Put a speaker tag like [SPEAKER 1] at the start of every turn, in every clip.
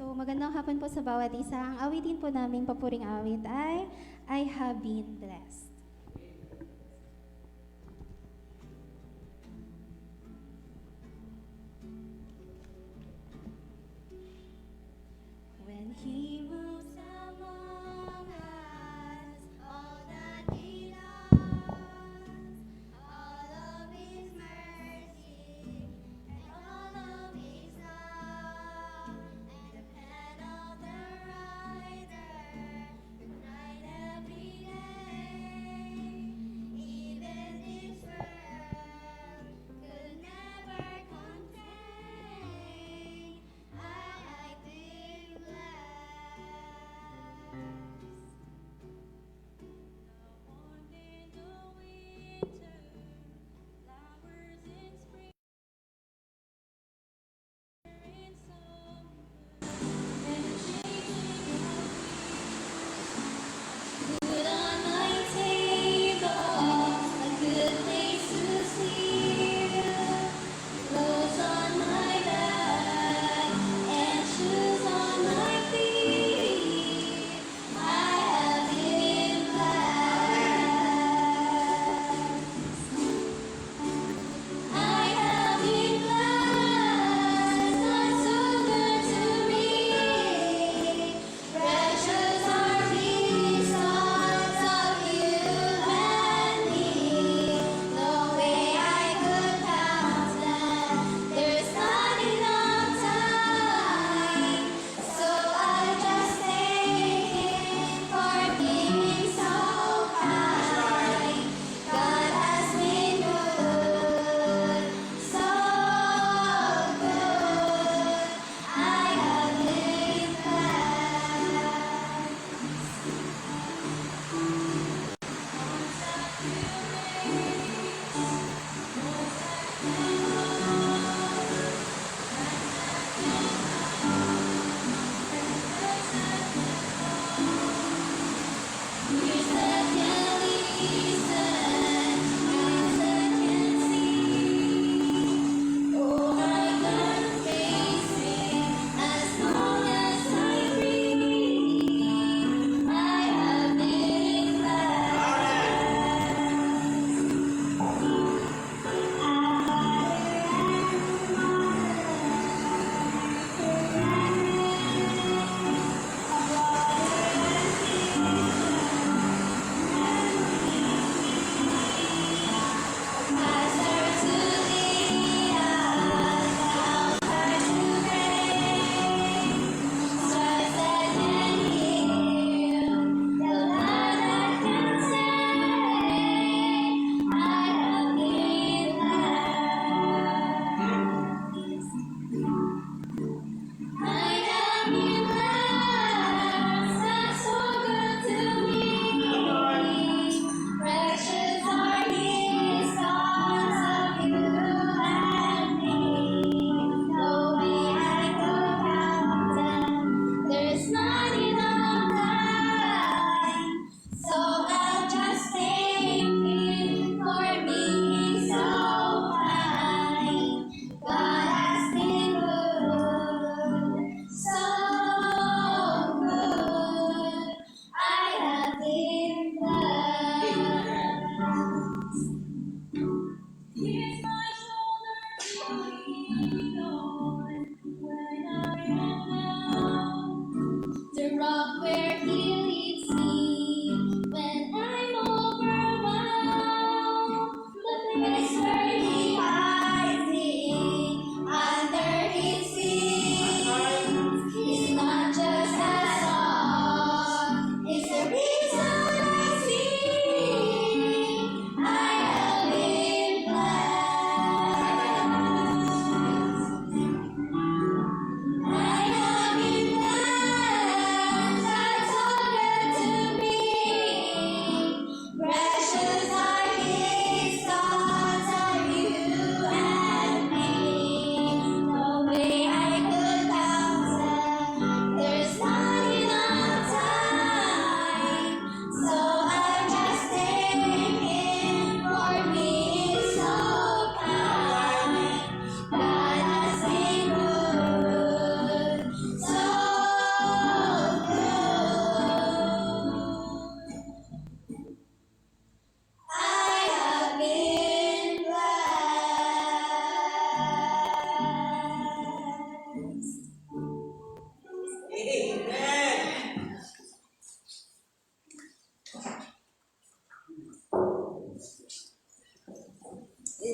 [SPEAKER 1] So, magandang hapon po sa bawat isa. Ang awitin po naming papuring awit ay I Have Been Blessed. When He moves among us, all that we lost, all of His mercy, and all of His love, and the pen of the writer, write every day.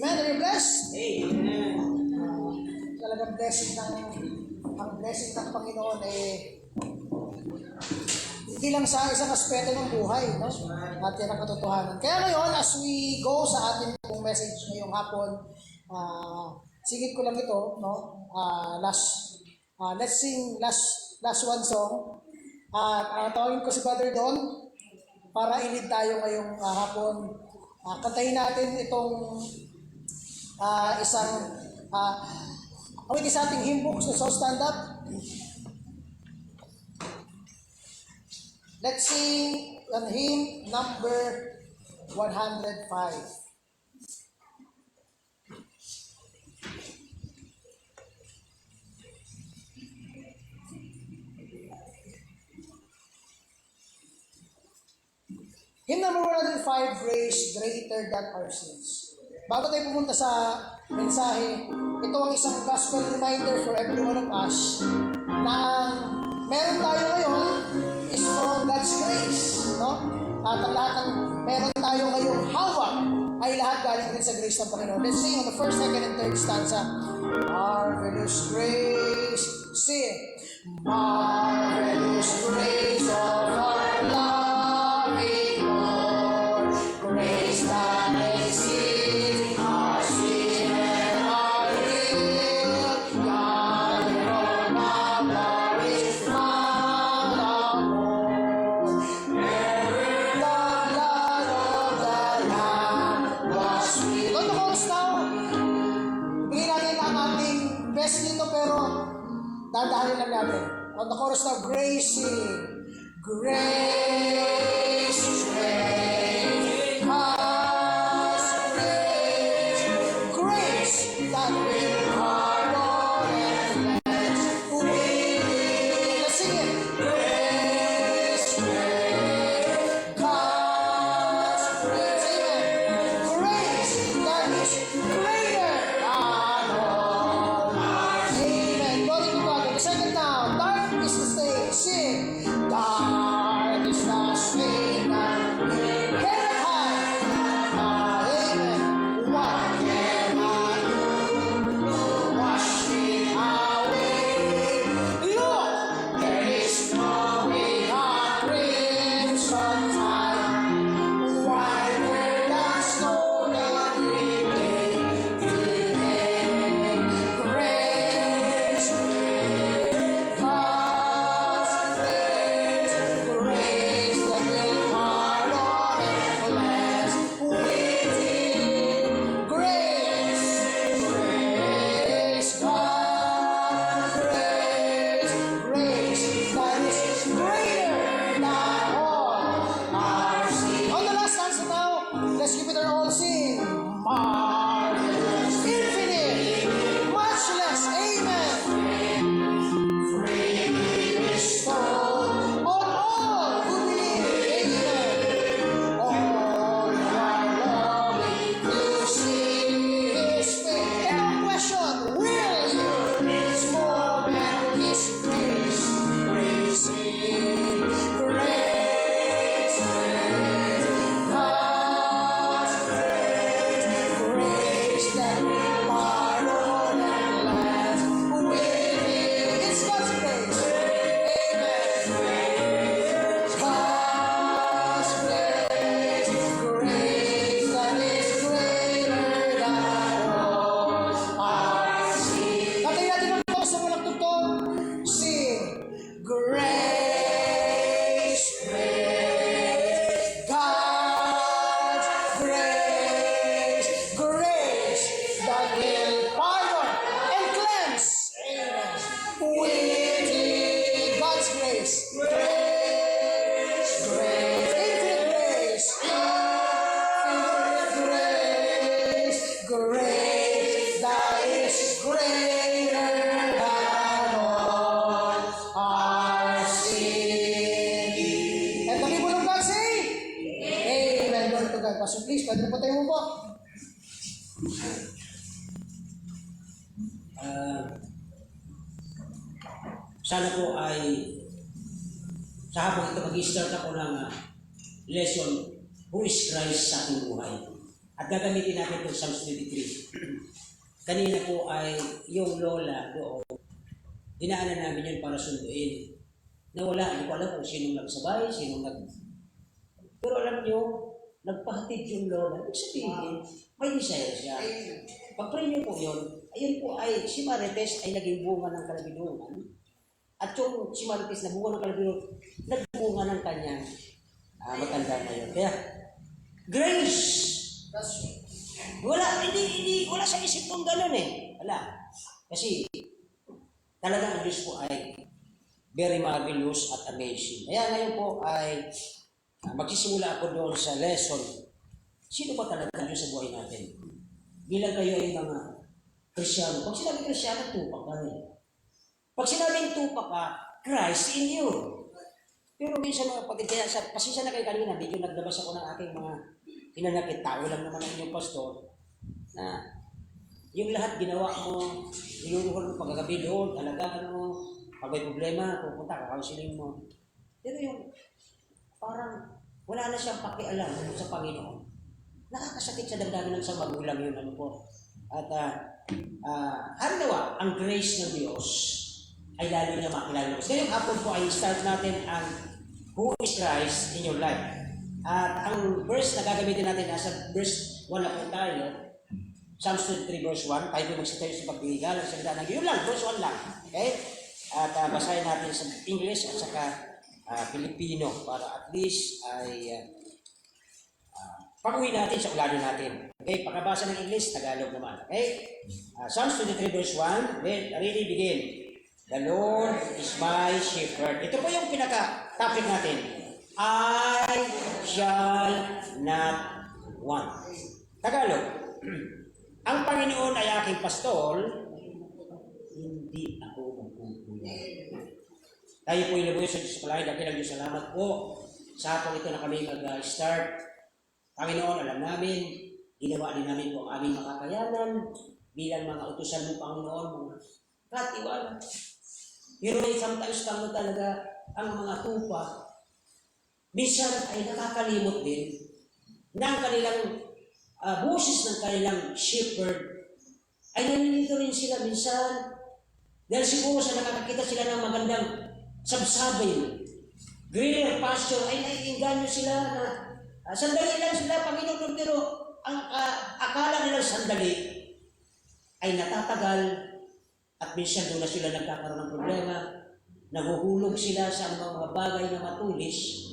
[SPEAKER 2] Amen? Are you blessed?
[SPEAKER 3] Amen.
[SPEAKER 2] Talagang ang blessing ng Panginoon hindi lang sa isang aspeto ng buhay, no? At yan ang katotohanan. Kaya ngayon, as we go sa ating pong message ngayong hapon, sigit ko lang ito, no? Let's sing last one song. Tawagin ko si Brother Don para ilid tayo ngayong hapon. Kantahin natin itong isang awit sa ating hymn books. So stand up. Let's sing on hymn number 105. Hymn number 105, Grace Greater Than Our Sins. Bago tayo pumunta sa mensahe, ito ang isang gospel reminder for every one of us na ang meron tayo ngayon is from God's grace. No? At ang lahat ng meron tayo ngayong hawak ay lahat galing din sa grace ng Panginoon. Let's sing on the first, second, and third stanza. Marvelous grace. Sing. Marvelous grace of our loving Lord. Grace that exceeds our sin and our guilt. Yonder on our glorious found our Lord. Never the blood of the Lamb was sweet. On the chorus now, bigyan natin ang ating best dito pero dadahalin lang natin. On the chorus now, grace sing. Grace, grace, has grace, grace that will pardon and cleanse. Let's sing it. Grace, grace, has grace. Amen. Grace that is greater than all. Amen. Glory to God. The second now, dark is the state. Sing. Dark is the state that will get high. Amen. What can I do to wash it away? Look, there is no way a crimson tide. Whiter than snow that remains today. Grace, grace, God's grace, grace that will pardon and cleanse. Within grace, grace, God's grace, grace that is greater than all our sin. On the last stanza now, let's give it our all. Sing. Marvelous, infinite, much less. Amen. Freely bestowed on all who believe. Amen. All who are longing to see His face. And our question, will you this moment His grace receive? Grace, grace, God's grace, grace that will pardon and cleanse. Within it's God's grace. Amen. God's grace, grace that is greater than all our sin. Tatay natin ang boses sa walang tugtog. Sing. Grace, grace, God's grace, grace that will pardon and cleanse. Amen. Within God's grace, grace, grace, infinite grace, infinite grace, grace that is greater than all our sin. And the people of God say, Amen. Glory to God. Pastor, please, pwede po tayo mo po.
[SPEAKER 3] Sana po ay sa hapon ito mag-start ako ng lesson, Who is Christ sa ating buhay? At gagamitin natin itong Psalms 23. Kanina po ay yung lola doon, dinaanan namin yun para sunduin. Nawala, hindi ko alam kung sinong nagsabay, Pero alam nyo, nagpahatid yung lola. Ibig sabihin, may desire siya. Pag-pray niyo po yun, ayun po ay, si Marites ay naging bunga ng kalabidungan. At yung si Marites na bunga ng kalabidungan, nagbunga ng kanyang matanda na yun. Kaya, grace! Wala sa isip kong gano'n eh. Wala. Kasi, talagang ang Diyos po ay very marvelous at amazing. Kaya ngayon po ay magsisimula ako doon sa lesson. Sino ba talaga ang Diyos sa buhay natin? Bilang kayo ay mga Krisyano. Pag sinabing Krisyano, tupak ka rin. Pag sinabing tupak ka, Christ in you. Pero minsan mga kapatid, kaya pasensya na kayo kanina, medyo naglabas ako ng aking mga hinanakit. Tao lang naman ang inyong pastor na yung lahat ginawa mo, inuruhan mo pagkagabi doon, talaga pag may problema, pupunta ka, counseling mo. Pero yung parang wala na siyang pakialam sa Panginoon. Nakakasakit sa damdamin ng isang magulang yun, At halimbawa, ang grace ng Diyos ay lalo na makilala mo. Ngayong hapon po ay start natin ang Who is Christ in your life. At ang verse na gagamitin natin, nasa verse 1 na po tayo, Psalms 23 verse 1, tayo po magsitayo sa pagbigay ng salita ng yun lang, verse 1 lang. Okay? At basahin natin sa English at saka Filipino para at least ay pag-uwi natin sa ulan natin. Okay? Pagkabasa ng English, Tagalog naman. Okay? Psalms 23 verse 1, really begin. The Lord is my shepherd. Ito po yung pinaka-topic natin. I shall not want. Tagalog. Ang Panginoon ay aking pastol, hindi ako magkukulang. Tayo po ilabuyo sa Diyos palagi. Dakilang Diyos, salamat po sa hapong ito na kami mag-start. Panginoon, alam namin, ginawa din namin po ang aming makakayanan bilang mga utusan mo, Panginoon, mga katiwala. Pero sometimes kami talaga ang mga tupa, minsan ay nakakalimot din ng kanilang boses ng kanilang shepherd ay nalilito rin sila minsan dahil siguro sa nakakakita sila ng magandang sabsabay, greener pasture, ay naiinganyo sila na sandali lang sila, Panginoon, pero ang akala nilang sandali ay natatagal at minsan doon na sila nagkakaroon ng problema, nahuhulog sila sa mga bagay na matulis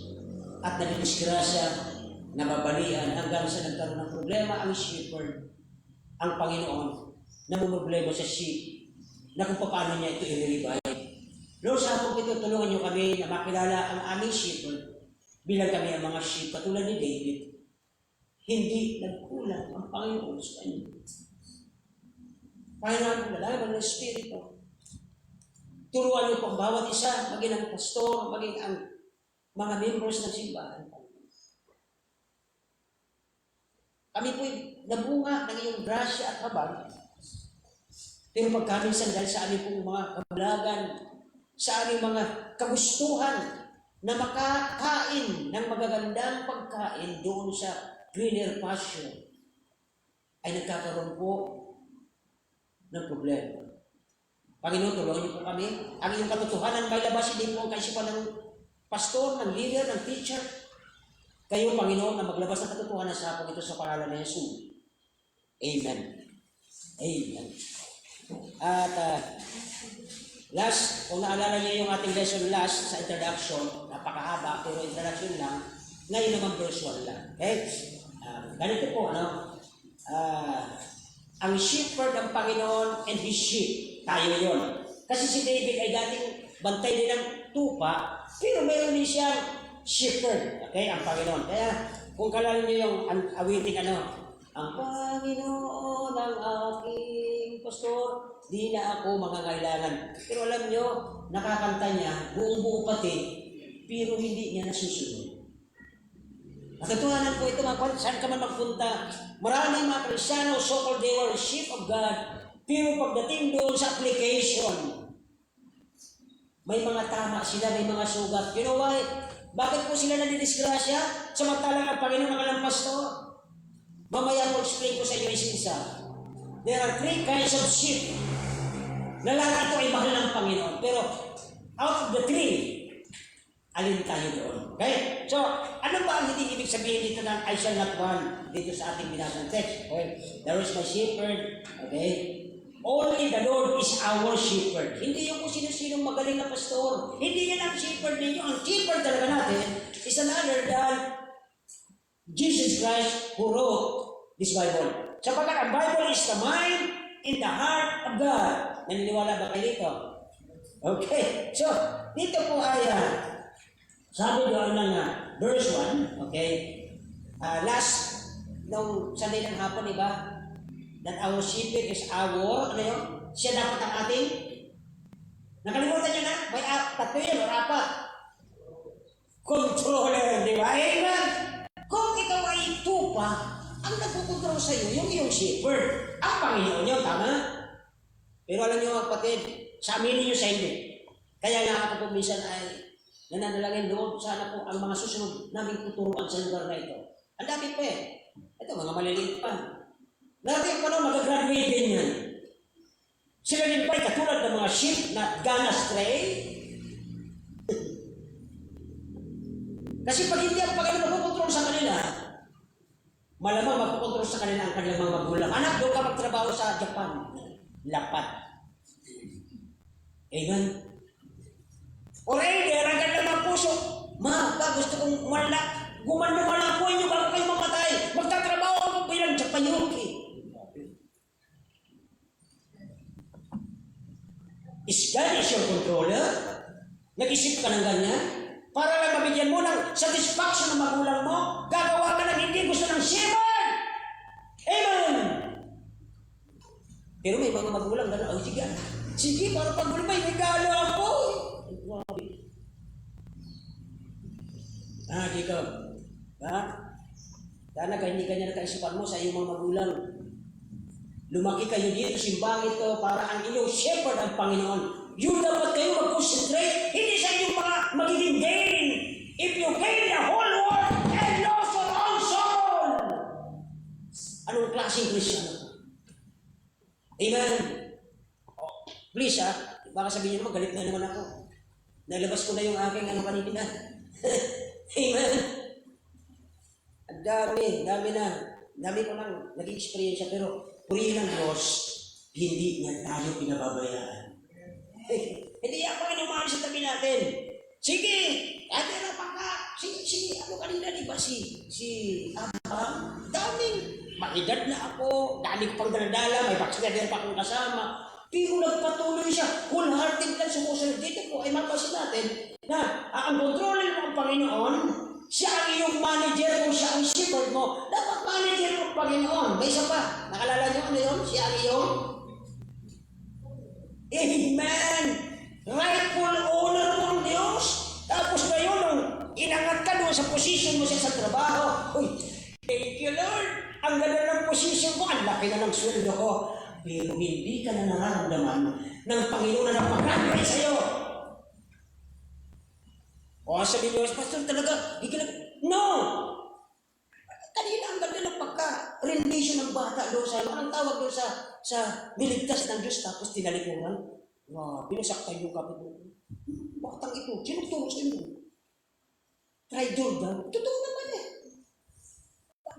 [SPEAKER 3] at nagdisgrasya, nababalian hanggang sa nagkaroon ng problema ang shepherd, ang Panginoon, namumroblema sa sheep na kung paano niya ito i-revive. Lord, sa hapong ito, tulungan niyo kami na makilala ang aming shepherd bilang kami ang mga sheep katulad ni David. Hindi nagkulang ang Panginoon sa kanya. Panginoon, lalaman ng Espiritu. Turuan niyo po ang bawat isa, maging ang pastor, maging ang mga members ng simbahan. Kami po'y nabunga ng iyong grasya at habag. Pero pagkaminsan dahil sa aming pong mga kabalagan, sa aming mga kagustuhan na makakain ng magagandang pagkain doon sa greener pasture, ay nagkakaroon po ng problema. Panginoon, tulungan niyo po kami. Ang iyong katotohanan may labas, hindi po ang kaisipan ng pastor, ng leader, ng teacher. Kayo, Panginoon, na maglabas ng katotohanan sa hapon ito sa pangalan ni Jesus. Amen. Amen. At last, kung naalala niyo yung ating lesson last sa introduction, napakahaba, pero introduction lang, ngayon naman verse 1 lang. Okay? Ganito po, ang shepherd ng Panginoon and His sheep, tayo yon. Kasi si David ay dating bantay din ng tupa, pero meron din siyang shepherd, okay, ang Panginoon. Kaya, kung kalala niyo yung awiting ang Panginoon ang aking pastor, di na ako mangangailangan. Pero alam niyo, nakakanta niya, buong-buo pati, pero hindi niya nasusunod. Katotohanan po ito, saan ka man magpunta, maraming mga Kristiyano, so-called they were sheep of God, pero pagdating doon sa application, may mga tama sila, may mga sugat. You know why? Bakit po sila nadidisgrasya? Samantalang ang Panginoon ang alam pastor. Mamaya po explain ko sa inyo isa-isa. There are 3 kinds of sheep. Na lahat ito ay mahal ng Panginoon. Pero out of the 3, alin tayo doon? Okay? So, ano ba ang hindi ibig sabihin dito ng I shall not want dito sa ating binasang text? Okay? There is my shepherd. Okay? Only the Lord is our shepherd. Hindi yung kung sino-sinong magaling na pastor. Hindi yan ang shepherd ninyo. Ang shepherd talaga natin is another than Jesus Christ who wrote this Bible. Sapagkat ang Bible is the mind in the heart of God. Naniniwala ba kayo dito? Okay. So, dito po ay sabi doon ng verse 1, okay? Last, nung Sunday ng hapon, diba? That our shepherd is our, ano yun? Siya dapat ang ating, nakalimutan nyo na? May 3 yun or 4. Controller, di ba? Amen! Kung ikaw ay tupa, ang nagpupuntraw sa iyo, yung iyong shepherd. Ang Panginoon yun, tama? Pero alam niyo mga kapatid, sa amin niyo sa hindi. Kaya nga ako po minsan ay nananalangin, Lord, sana po ang mga susunod namin tuturuan sa lugar na ito. Ang dami pa eh. Ito, mga maliliit pa. Natin pa na mag-graduate din yan. Sila din pa ay katulad ng mga sheep na gone astray. Kasi pag hindi ang Panginoon magpukontrol sa kanila, malamang magpukontrol sa kanila ang kanilang mga magulang. Anak, doon ka magtrabaho sa Japan. Lapat. Amen. Or either, ang kanilang mga puso, Ma, gusto kong gumanda po inyo bago kayo mamatay. Magtatrabaho ako bilang Japanyuki. Is God is your controller? Nag-isip ka ng ganyan? Para lang mabigyan mo ng satisfaction ng magulang mo, gagawa ka ng hindi gusto ng shepherd! Amen! Pero may mga magulang na, oh, sige, para pag may regalo ako. Jacob, sana ka hindi kanya nakaisipan mo sa iyong mga magulang. Lumaki kayo dito, simbang ito, para ang inyong shepherd ang Panginoon. Yun dapat kayo mag-concentrate, hindi sa inyong mga magiging gain. If you gain the whole world and lost your own soul. Anong klaseng Kristiyan? Amen. Oh, please baka sabihin naman, galit na naman ako. Nalabas ko na yung aking kanina. Amen. Ang dami ko lang nag-experience pero purihin ng Diyos, hindi niya tayo pinababayaan. Hindi ako inumahan sa tabi natin. Sige, ate na pa ka. Sige, ano kanina di ba si Abraham? Daming, makidad na ako, dami ko pang daladala, may backslider pa akong kasama. Pero nagpatuloy siya, wholehearted lang sumusunod. Dito po ay mapasin natin na ang controller mo ang Panginoon, siya ang iyong manager kung siya ang shepherd mo. Dapat manager mo ang Panginoon. May isa pa. Nakalala niyo ano yun? Siya ang iyong Amen! Rightful owner mo ang Diyos. Tapos ngayon, nung inangat ka doon sa position mo siya sa trabaho, uy, thank you Lord! Ang ganda ng position ko, ang laki na ng sweldo ko. Pero hindi ka na nararamdaman ng Panginoon na napag-graduate sa'yo. O sabi niyo, Pastor talaga, di ka no! Kanina ang ganda ng pagka-rendition ng bata doon sa, anong tawag doon sa niligtas ng Diyos tapos tinalikuran? Pinasaktan yung kapit mo. Batang ito, sinuturo sa inyo. Try Jordan. Totoo naman eh.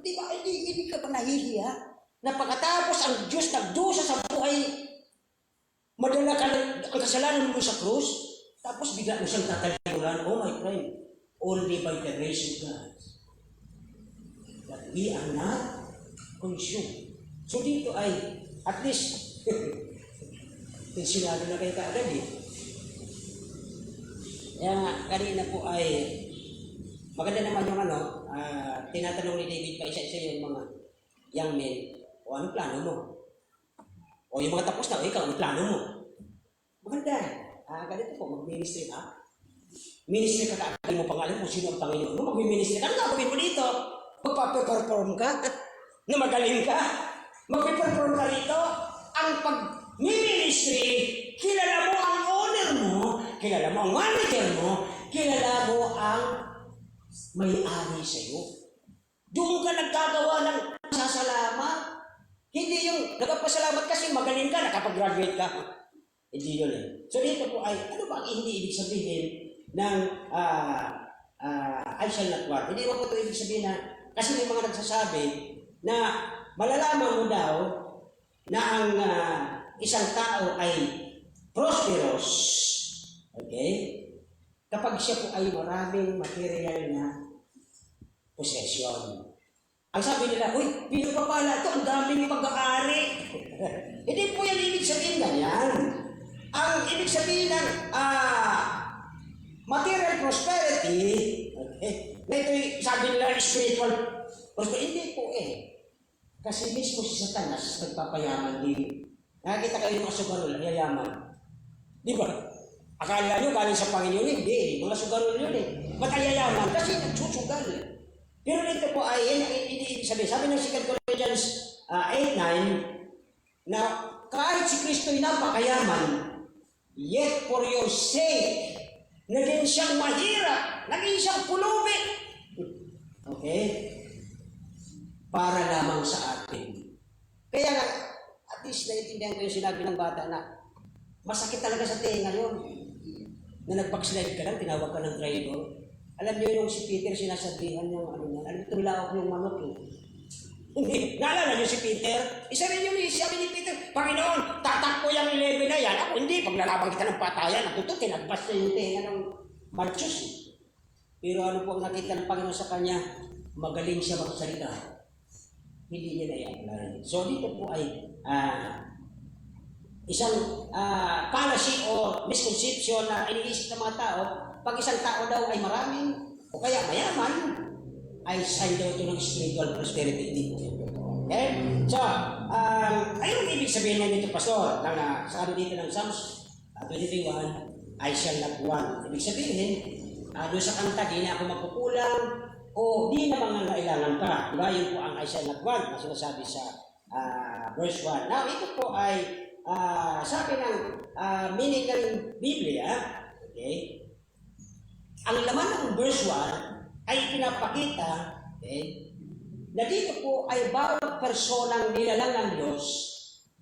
[SPEAKER 3] Di ba, hindi ka pa nahihiya? Na pagkatapos ang Diyos nagdusa sa buhay, madala ka ang kasalanan mo sa krus, tapos bigla mo siyang tatalikuran. Oh my friend, only by the grace of God. But we are not consumed. So dito ay, at least, tensionado na kayo kaagad eh. Kaya nga, kanina po ay, maganda naman yung tinatanong ni David pa isa-isa yung mga young men, o anong plano mo? O yung mga tapos na, o ikaw, anong plano mo? Maganda. Ganito po, mag-ministry ka. Ministry ka kaagad mo pangalan kung sino ang Panginoon mo. Mag-ministry ka. Ano gagawin mo dito? Magpaperform ka? Na magaling ka? Magpaperform ka rito? Ang pag-ministry, kilala mo ang owner mo, kilala mo ang manager mo, kilala mo ang may-ari sa'yo. Doon ka nagkagawa ng nagpapasalamat. Hindi yung nagpapasalamat kasi magaling ka, nakapag-graduate ka. Hindi yun eh. So dito po ay, ano ba ang hindi ibig sabihin ng I shall not want? Hindi mo po ito ibig sabihin na, kasi may mga nagsasabi na malalaman mo daw na ang isang tao ay prosperous, okay? Kapag siya po ay maraming material na possession. Ang sabi nila, uy, pinapapala ito, ang daming pag-aari. Hindi po yan ibig sabihin ganyan. Ang ibig sabihin ng material prosperity, okay, na ito'y sabi nila spiritual prosperity, hindi po eh. Kasi mismo si Satanas nagpapayaman din. Nakakita kayo ng sugarol, yayaman. Di ba? Akala nyo galing sa Panginoon, hindi. Mga sugarol yun eh. Ba't ay yayaman? Kasi nagsusugal. Pero dito po ay, hindi ibig sabihin. Sabi ng 2 Corinthians 8:9, na kahit si Kristo'y napakayaman, yet for your sake, naging siyang mahirap, naging siyang pulubi. Okay? Para lamang sa atin. Kaya nga, at least naiintindihan ko yung sinabi ng bata na masakit talaga sa tenga yun. Na nag-backslide ka lang, tinawag ka ng traitor. Alam niyo yung si Peter, sinasabihan niya, ano niya, alam niyo, tulak yung manok eh. Hindi, naalala niyo si Peter? Isa rin yung sabi ni Peter, Panginoon, tatakbo yung 11 na yan. Ako hindi, pag nalaban kita ng patayan, ako ito, tinagbas na yung tenga ng Malchus. Pero ano po ang nakita ng Panginoon sa kanya? Magaling siya magsalita. Hindi niya na-i-apply. So dito po ay isang fallacy o misconception na iniisip ng mga tao, pag isang tao daw ay maraming o kaya mayaman, ay sign daw ito ng spiritual prosperity. Hindi po yun. Okay? So, ayun ibig sabihin na dito, Pastor, sa ano dito ng Psalms 23:1, I shall not want. Ibig sabihin, doon sa kanta, di na ako magkukulang, o di na mangangailangan ka. Diba? Yun po ang I shall not want na sinasabi sa verse 1. Now, ito po ay sabi ng meaning ng Biblia, okay? Ang laman ng verse 1 ay pinapakita, okay, na dito po ay bawat personang nilalang ng Diyos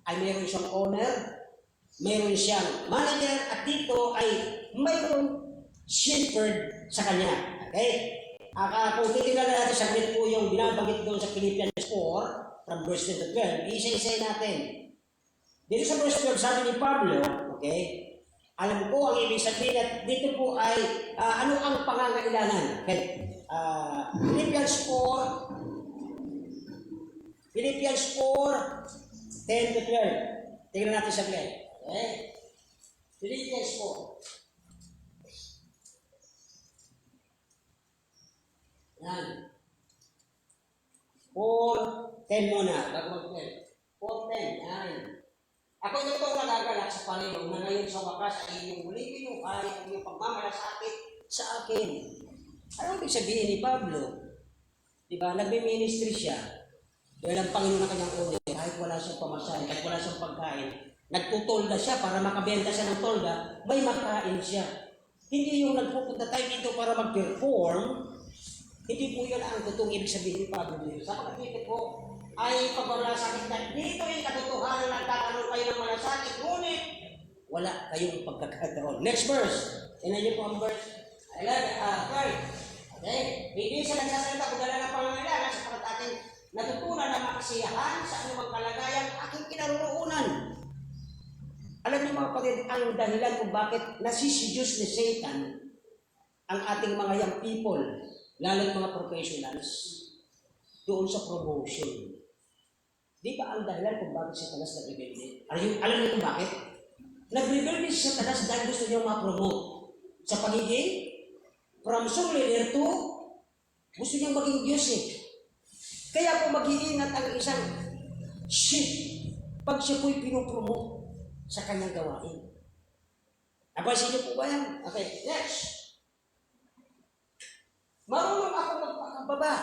[SPEAKER 3] ay mayroon siyang owner, mayroon siyang manager, at dito ay mayroon shepherd sa kanya. Okay? Kung titignan natin saglit po yung binabanggit doon sa Philippians 4, from verse 10 to 12, isa-isay natin. Dito sa verse 12, sabi ni Pablo, okay, alam ko ang ibig sabihin at dito po ay ano ang pangangailangan. Okay? Philippians 4, 10 to 12. Tingnan natin saglit. Okay? Philippians 4. Yan. 4:10 muna. Bago mag-12. 4:10. Yan. Ako ito nagagalak sa Panginoon na ngayon sa wakas ay inyong muling pinuhay ang iyong pagmamalasakit sa akin. Ano ibig sabihin ni Pablo? Diba? Nagme-ministry siya. Dahil ang Panginoon na kanyang uli, kahit wala siyang pamasahe, kahit wala siyang pagkain, nagtutolda siya para makabenta siya ng tolda, may makain siya. Hindi yung nagpupunta tayo dito para mag-perform. Hindi po yun ang totoong ibig sabihin ni Pablo dito. Sa pagkakita po, ay pagmamalasakit na dito yung katotohanan na nagkakaroon kayo ng malasakit, ngunit wala kayong pagkakataon. Next verse. Tingnan niyo po ang verse 12. Okay? Hindi siya nagsasalita kung dala ng pangangailangan sapagat ating natutunan na makasiyahan sa anumang kalagayan aking kinaroroonan. Alam niyo mga kapatid, ang dahilan kung bakit nasiseduce ni Satan ang ating mga young people, lalo mga professionals, doon sa promotion. Di ba ang dahilan kung bakit si Satanas nag-rebelde? Alam niyo kung bakit? Nag-rebelde si Satanas dahil gusto niya ma-promote sa pagiging from song leader to gusto niyang maging Diyos eh. Kaya po mag-iingat ang isang sheep pag siya po'y pinopromote sa kanyang gawain. Napansin niyo po ba yan? Okay, next. Marunong ako magpakababa.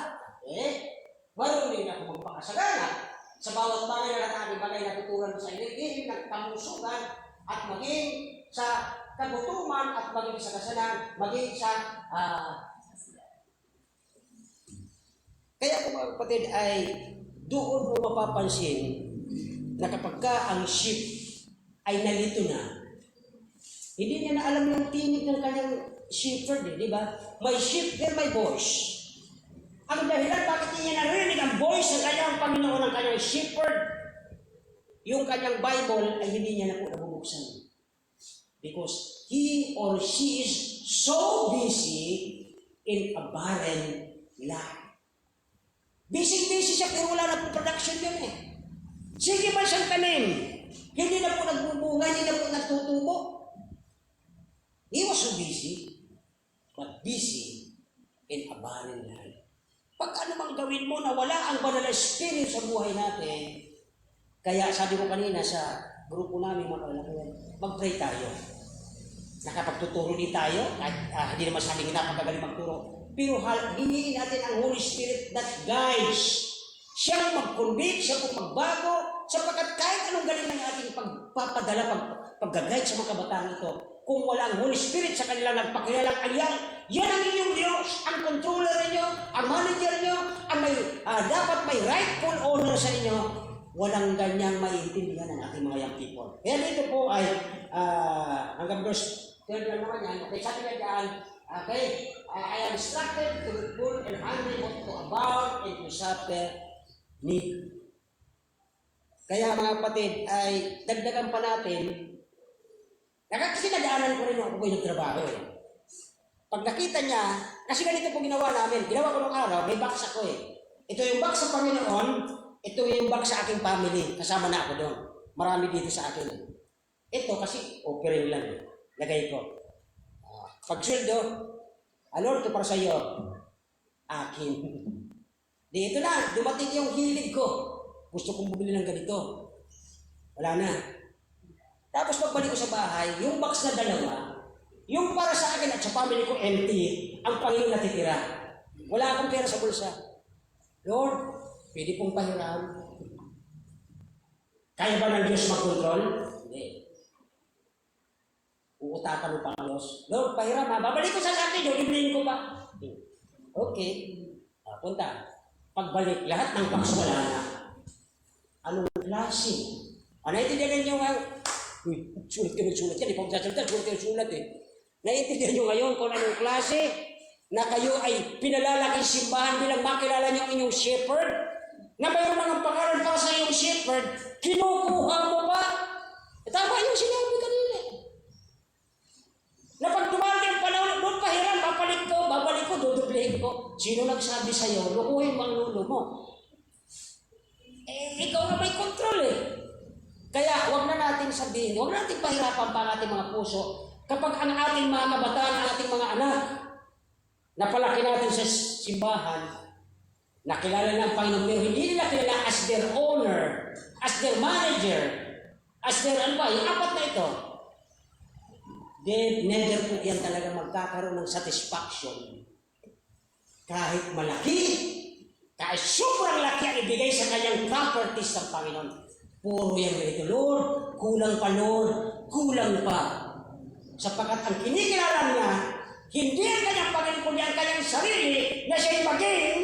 [SPEAKER 3] Marunong din ako magpakasagana. Sa bawat bagay na natin bagay na tuturan sa inigin, nagkamusugan, at maging sa kagutuman, at maging sa kasalan, maging sa kaya kung mga kapatid ay doon mo mapapansin na kapag ka ang sheep ay nalito na, hindi niya na alam yung tinig ng kanyang shepherd, di ba? May sheep, then may voice. Ang dahilan bakit hindi niya narinig ang voice ng kanyang Panginoon, ng kanyang shepherd, yung kanyang Bible ay hindi niya na po nabubuksan. Because he or she is so busy in a barren life. Busy siya pero wala na po production yun eh. Sige man siyang tanim, hindi na po nagbubunga, hindi na po nagtutubo. He was so busy, but busy in a barren life. Pag ano mang gawin mo na wala ang banal na spirit sa buhay natin, kaya sabi ko kanina sa grupo namin mga kalalakihan, mag-pray tayo. Nakapagtuturo din tayo, at hindi naman sabi napakagaling magturo. Pero hingin natin ang Holy Spirit that guides. Siyang mag-convict, siya po magbago, sapagkat kahit anong galing ng ating pagpapadala, pag-guide sa mga kabataan ito, kung wala ang Holy Spirit sa kanila nagpakilala, yan ang inyong Diyos, ang controller ninyo, ang manager nyo, ang dapat may rightful owner sa inyo, walang ganyang maiintindihan ng ating mga young people. Kaya dito po ay hanggang verse 12 lang naman yan. Okay, sabi nga dyan, okay, I am instructed to be full and hungry, to abound and to suffer need. Kaya mga kapatid, ay dagdagan pa natin, kasi nadaanan ko rin ako po yung trabaho eh. Pag nakita niya, kasi ganito po ginawa namin, ginawa ko nung araw, may box ako eh. Ito yung box sa Panginoon, ito yung box sa aking family, kasama na ako doon. Marami dito sa akin. Ito kasi offering lang eh. Lagay ko. Pag sweldo, Lord, ito para sa iyo. Akin. Dito na, dumating yung hilig ko. Gusto kong bumili ng ganito. Wala na. Tapos pagbalik ko sa bahay, yung box na dalawa, yung para sa akin at sa family ko empty, ang Panginoon natitira. Wala akong pera sa bulsa. Lord, pwede pong pahiram. Kaya ba ng Diyos mag-control? Hindi. Uutapan mo pa ang Diyos. Lord, pahiram ha. Babalik ko sa akin, yung librihin ko pa. Okay. Punta. Pagbalik, lahat ng box wala na. Anong klase? Naintindihan niyo nga, sulat ka ng sulat yan. Ipag sasalita, sulat ka ng sulat eh. Naintindihan niyo ngayon kung anong klase na kayo ay pinalalaking simbahan bilang makilala niyo ang inyong shepherd, na mayroon mga pangalan para sa iyong shepherd, kinukuha mo pa. Tama yung sinabi kanina. Na pag dumating ang panahon, doon pahiram, babalik ko, dudublehin ko. Sino nagsabi sa iyo, lukuhin mo ang lulo mo? Ikaw na may control eh. Kaya huwag na natin sabihin, huwag na natin pahirapan pa ang ating mga puso kapag ang ating mga kabataan, ang ating mga anak, napalaki natin sa simbahan, nakilala ng Panginoon, pero hindi nila kilala as their owner, as their manager, as their ano ba, yung apat na ito, then never po yan talaga magkakaroon ng satisfaction. Kahit malaki, kahit sobrang laki ang ibigay sa kanyang properties ng Panginoon, puro yan ganito, Lord, kulang pa Lord, kulang pa. Sapagkat ang kinikilala niya, hindi ang kanyang Panginoon, kundi ang kanyang sarili na siya'y maging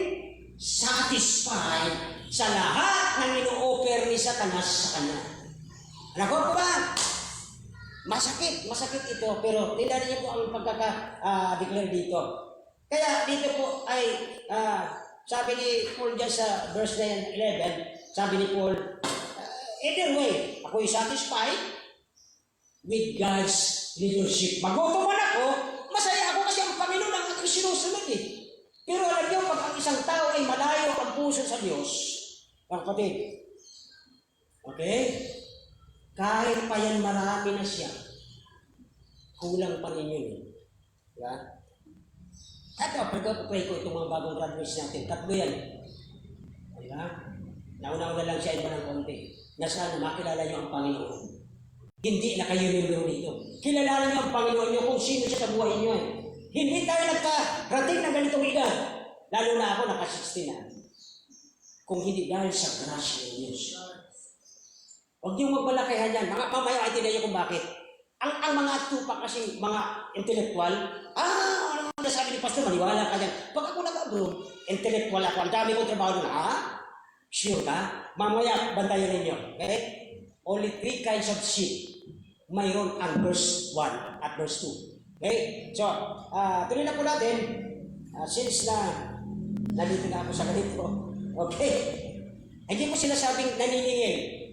[SPEAKER 3] satisfied sa lahat ng ino-offer ni Satanas sa kanya. Alam ko ba? Masakit ito, pero tindari niyo po ang pagkaka-declare dito. Kaya dito po ay, sabi ni Paul dyan sa verse 11, sabi ni Paul, either way, ako'y satisfied with God's leadership. Magutom man ako, masaya ako kasi ang Panginoon ang aking sinusunod eh. Pero alam niyo, pag ang isang tao ay malayo ang puso sa Diyos, ang kapatid, okay? Kahit pa yan marami na siya, kulang pa rin yun eh. Diba? Ito, pag-pray ko itong mga bagong graduates natin, tatlo yan. Diba? Nauna-una lang siya iba ng konti. Na sana makilala niyo ang Panginoon. Hindi na kayo membro dito. Kilala niyo ang Panginoon niyo kung sino siya sa buhay niyo. Hindi tayo nagkarating na ganitong edad. Lalo na ako, naka-16 na. Kung hindi dahil sa grasya ng Diyos. Huwag niyong magbalakihan yan. Mga mamaya, ay tinayo kung bakit. Ang mga tupak kasi, mga intellectual, ano na sabi ni Pastor, maniwala ka dyan. Pag ako nag-abroad, intellectual ako, ang dami kong trabaho na, Sure ka? Mamaya, bantayan ninyo. Okay? Only 3 kinds of sheep. Mayroon ang verse 1 at verse 2. Okay? So, tuloy na po natin. Since na nandito na ako sa ganito. Okay? Hindi po sinasabing naniningil.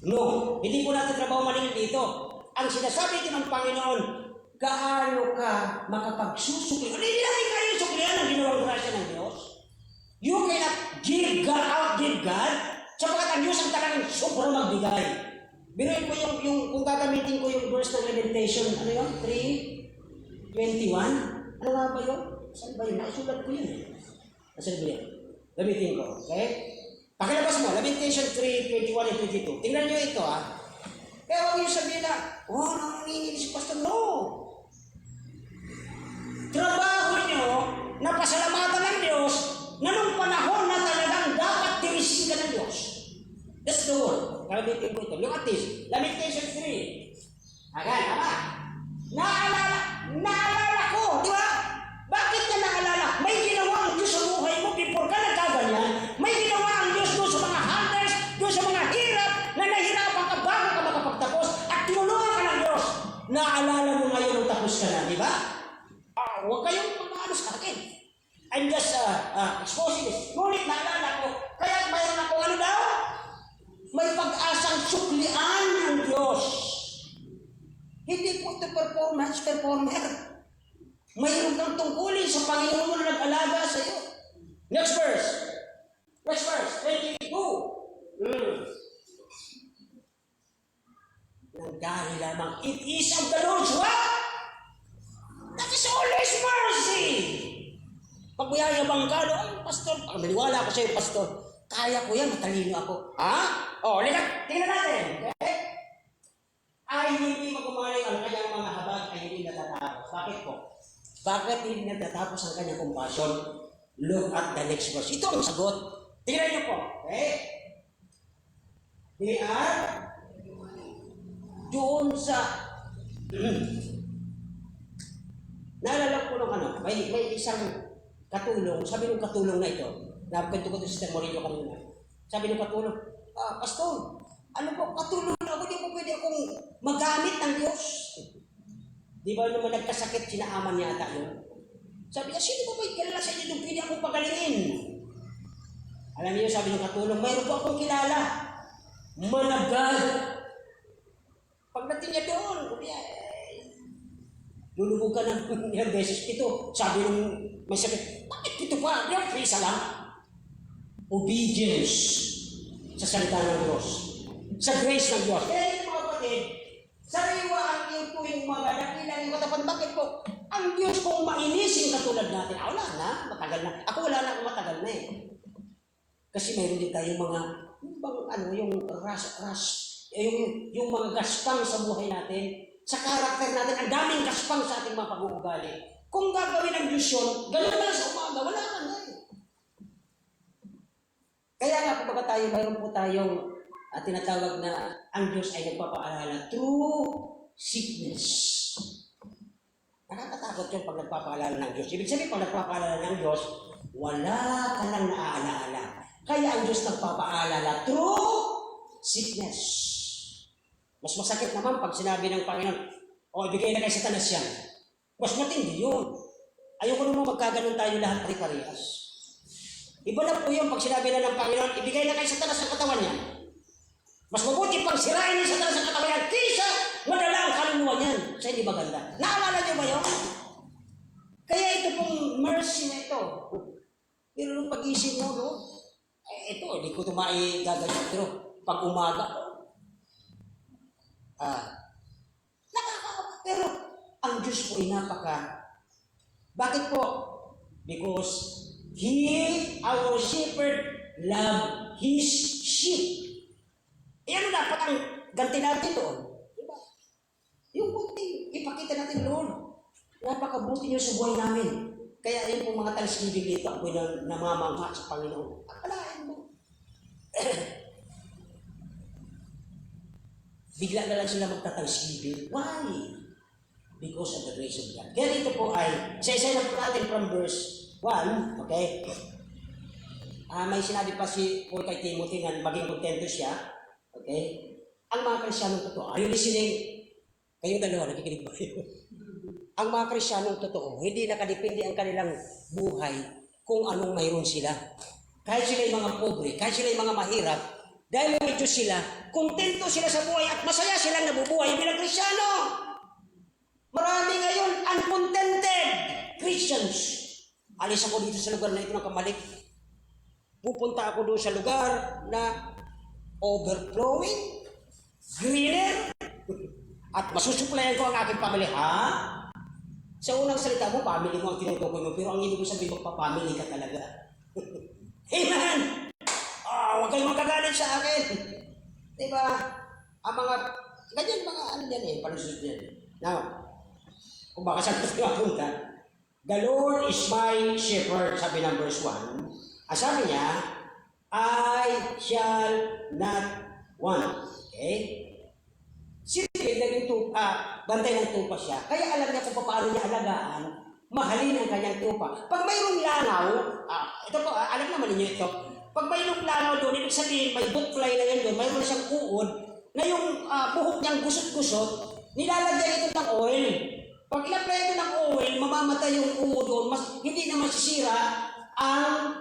[SPEAKER 3] No. Hindi po natin trabaho maningil dito. Ang sinasabi ito ng Panginoon, gaano ka makapagsusukli. Hindi natin kayo suklihan ang ginawang grasya ng Diyos. You cannot give God out, give God, sapagkat ang Diyos ang talagang sobrang magbigay. Biruin ko kung gagamitin ko yung verse ng Lamentation, ano yun? 3:21? Ano nga ba yun? Saan ba yun? Nakasulat ko yun eh. Nasaan ba yun? Gamitin ko, okay? Pakilabas mo, Lamentation 3:21 and 22. Tingnan nyo ito Kaya huwag nyo sabihin na, nanginginig si Pastor. No! Trabaho nyo na pasalamatan ng Diyos na nung panahon na talagang dapat tirisin ka ng Diyos. That's the word. Gamitin ko ito. Look at this. Lamentation 3. Agad, tama. Naalala ko, di ba? Bakit ka naalala? May ginawa ang Diyos sa buhay mo before ka nagkaganyan. May ginawa ang Diyos doon sa mga hunters, doon sa mga hirap na nahirapan ka bago ka makapagtapos at tinulungan ka ng Diyos. Naalala mo ngayon nung tapos ka na, di ba? Huwag kayong pag-ano sa akin. I'm just exposing this. Ngunit naalala ko, kaya mayroon ako ano daw? May pag-asang suklian ng Diyos. Hindi po ito performer. Mayroon kang tungkulin sa Panginoon mo na nag-alaga sa iyo. Next verse. 22. Nang dahil lamang, it is of the Lord's what? That is all His mercy. Pag mayayabang ka, pastor, maniwala ako sa iyo, pastor. Kaya ko yan, matalino ako. Tingnan natin. Okay? Ay hindi magumaling ang kanyang mga habag ay hindi natatapos. Bakit po? Bakit hindi natatapos ang kanyang compassion? Look at the next verse. Ito ang sagot. Tingnan niyo po. Okay? They are doon sa naalala ko ng may isang katulong. Sabi ng katulong na ito, nakwento ko ito si Sister Morillo kanina. Sabi ng katulong, Pastor, ano po, katulong na ako, di po pwede akong magamit ng Diyos. Di ba naman nagkasakit, sinaaman niya ata yun? Sabi niya, sino ba kilala sa inyo nung pwede akong pagalingin? Alam niyo, sabi ng katulong, mayroon po akong kilala. Managal. Pagdating niya doon, lulubog ka ng ilang beses. Ito, sabi nung may sakit, bakit ito pa? Yung prisa lang. Obedience sa salita ng Diyos. Sa grace ng Diyos. Kaya yung mga kapatid, sariwa ang iyong tuwing mga dakilang yung katapan. Bakit po? Ang Diyos kung mainisin katulad natin, wala na, matagal na. Ako wala na akong matagal na eh. Kasi mayroon din tayong mga, yung yung mga gaspang sa buhay natin, sa karakter natin, ang daming gaspang sa ating mga pag-uugali. Kung gagawin ang Diyos yun, gano'n na lang sa umaga, wala ka na eh. Kaya nga po baga tayo, mayroon po tayong tinatawag na ang Diyos ay nagpapaalala through sickness. Nakakatakot yun pag nagpapaalala ng Diyos. Ibig sabihin, pag nagpapaalala ng Diyos, wala ka lang naaalaala. Kaya ang Diyos nagpapaalala through sickness. Mas masakit naman pag sinabi ng Panginoon, ibigay na kay Satanas yan. Mas matindi yun. Ayoko naman magkaganon tayo lahat pare-parehas. Iba na po yun pag sinabi na ng Panginoon, ibigay na kay Satanas ang katawan niya. Mas mabuti pang sirain ni Satanas ang katawan niya kaysa madala ang kaluluwa niyan. Sa hindi maganda. Naalala niyo ba yun? Kaya ito pong mercy na ito. Pero nung pag-isip mo, ito, hindi ko ito maigaganyan. Pero pag umaga, pero ang Diyos po ay bakit po? Because He, our shepherd, love His sheep. Ano dapat ang ganti natin doon? Diba? Yung bunting, ipakita natin doon. Napakabuti niyo sa buhay namin. Kaya yun po mga thanksgiving dito, ako'y namamangha sa Panginoon. Akalain mo. Bigla na lang sila magta-thanksgiving. Why? Because of the grace of God. Kaya dito po ay, isa-isa na po natin from verse 1, okay? may sinabi pa si Paul kay Timothy na maging kontento siya. Okay? Ang mga Kristiyanong totoo, are you listening? Kayong dalawa, nakikinig ba kayo? Ang mga Kristiyanong totoo, hindi nakadepende ang kanilang buhay kung anong mayroon sila. Kahit sila yung mga pobre, kahit sila yung mga mahirap, dahil may Diyos sila, kontento sila sa buhay at masaya silang nabubuhay bilang Kristiyano. Marami ngayon uncontented Christians. Alis ako dito sa lugar na ito ng kamalik. Pupunta ako doon sa lugar na overflowing, greener, at masusuplayan ko ang aking pamilya. Ha? Sa unang salita mo, family mo ang tinutukoy mo, pero ang ibig sabihin magpa-family ka talaga. Amen! Huwag kayong magkagalit sa akin. Diba? Ang mga, ganyan mga ano yan eh, palusot yan. Now, kung baka saan gusto mapunta, the Lord is my shepherd, sabi ng verse 1. Sabi niya, I shall not want. Okay? Si David naging bantay ng tupa siya, kaya alam niya kung paano niya alagaan, mahalin ang kanyang tupa. Pag mayroong langaw, ito po, alam naman ninyo ito, pag mayroong langaw doon, ibig sabihin, may bookfly na yan doon, mayroon siyang uod, na yung buhok niyang gusot-gusot, nilalagyan ito ng oil. Pag in-apply ito ng oil, mamamatay yung uod doon, hindi na masisira ang